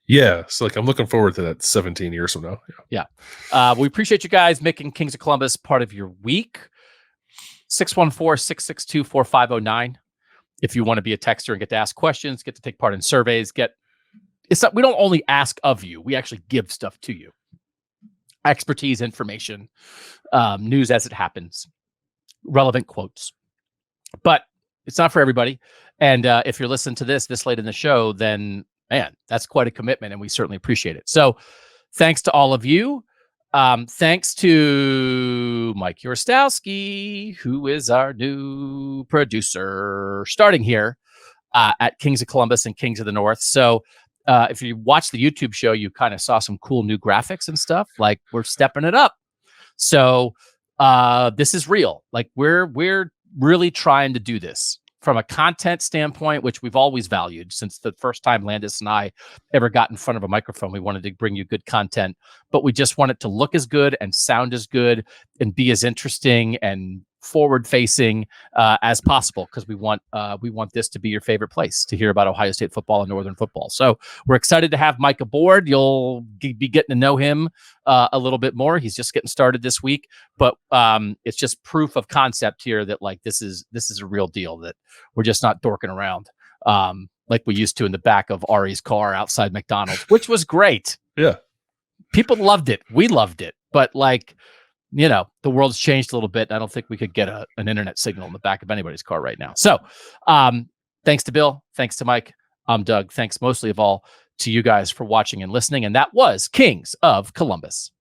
Yeah. So like I'm looking forward to that 17 years from now. Yeah. We appreciate you guys making Kings of Columbus part of your week. 614-662-4509. If you want to be a texter and get to ask questions, get to take part in surveys, we don't only ask of you, we actually give stuff to you. Expertise, information, news as it happens, relevant quotes. But it's not for everybody. And if you're listening to this late in the show, then, man, that's quite a commitment, and we certainly appreciate it. So thanks to all of you. Thanks to Mike Urostowski, who is our new producer, starting here at Kings of Columbus and Kings of the North. So if you watch the YouTube show, you kind of saw some cool new graphics and stuff. Like, we're stepping it up. So this is real. Like, we're really trying to do this from a content standpoint, which we've always valued since the first time Landis and I ever got in front of a microphone. We wanted to bring you good content, but we just want it to look as good and sound as good and be as interesting and forward-facing as possible, because we want this to be your favorite place to hear about Ohio State football and Northern football. So we're excited to have Mike aboard. You'll be getting to know him a little bit more. He's just getting started this week, but it's just proof of concept here that, like, this is a real deal, that we're just not dorking around like we used to in the back of Ari's car outside McDonald's, which was great. Yeah, people loved it. We loved it, but like, the world's changed a little bit. I don't think we could get an internet signal in the back of anybody's car right now. So thanks to Bill. Thanks to Mike. I'm Doug. Thanks mostly of all to you guys for watching and listening. And that was Kings of Columbus.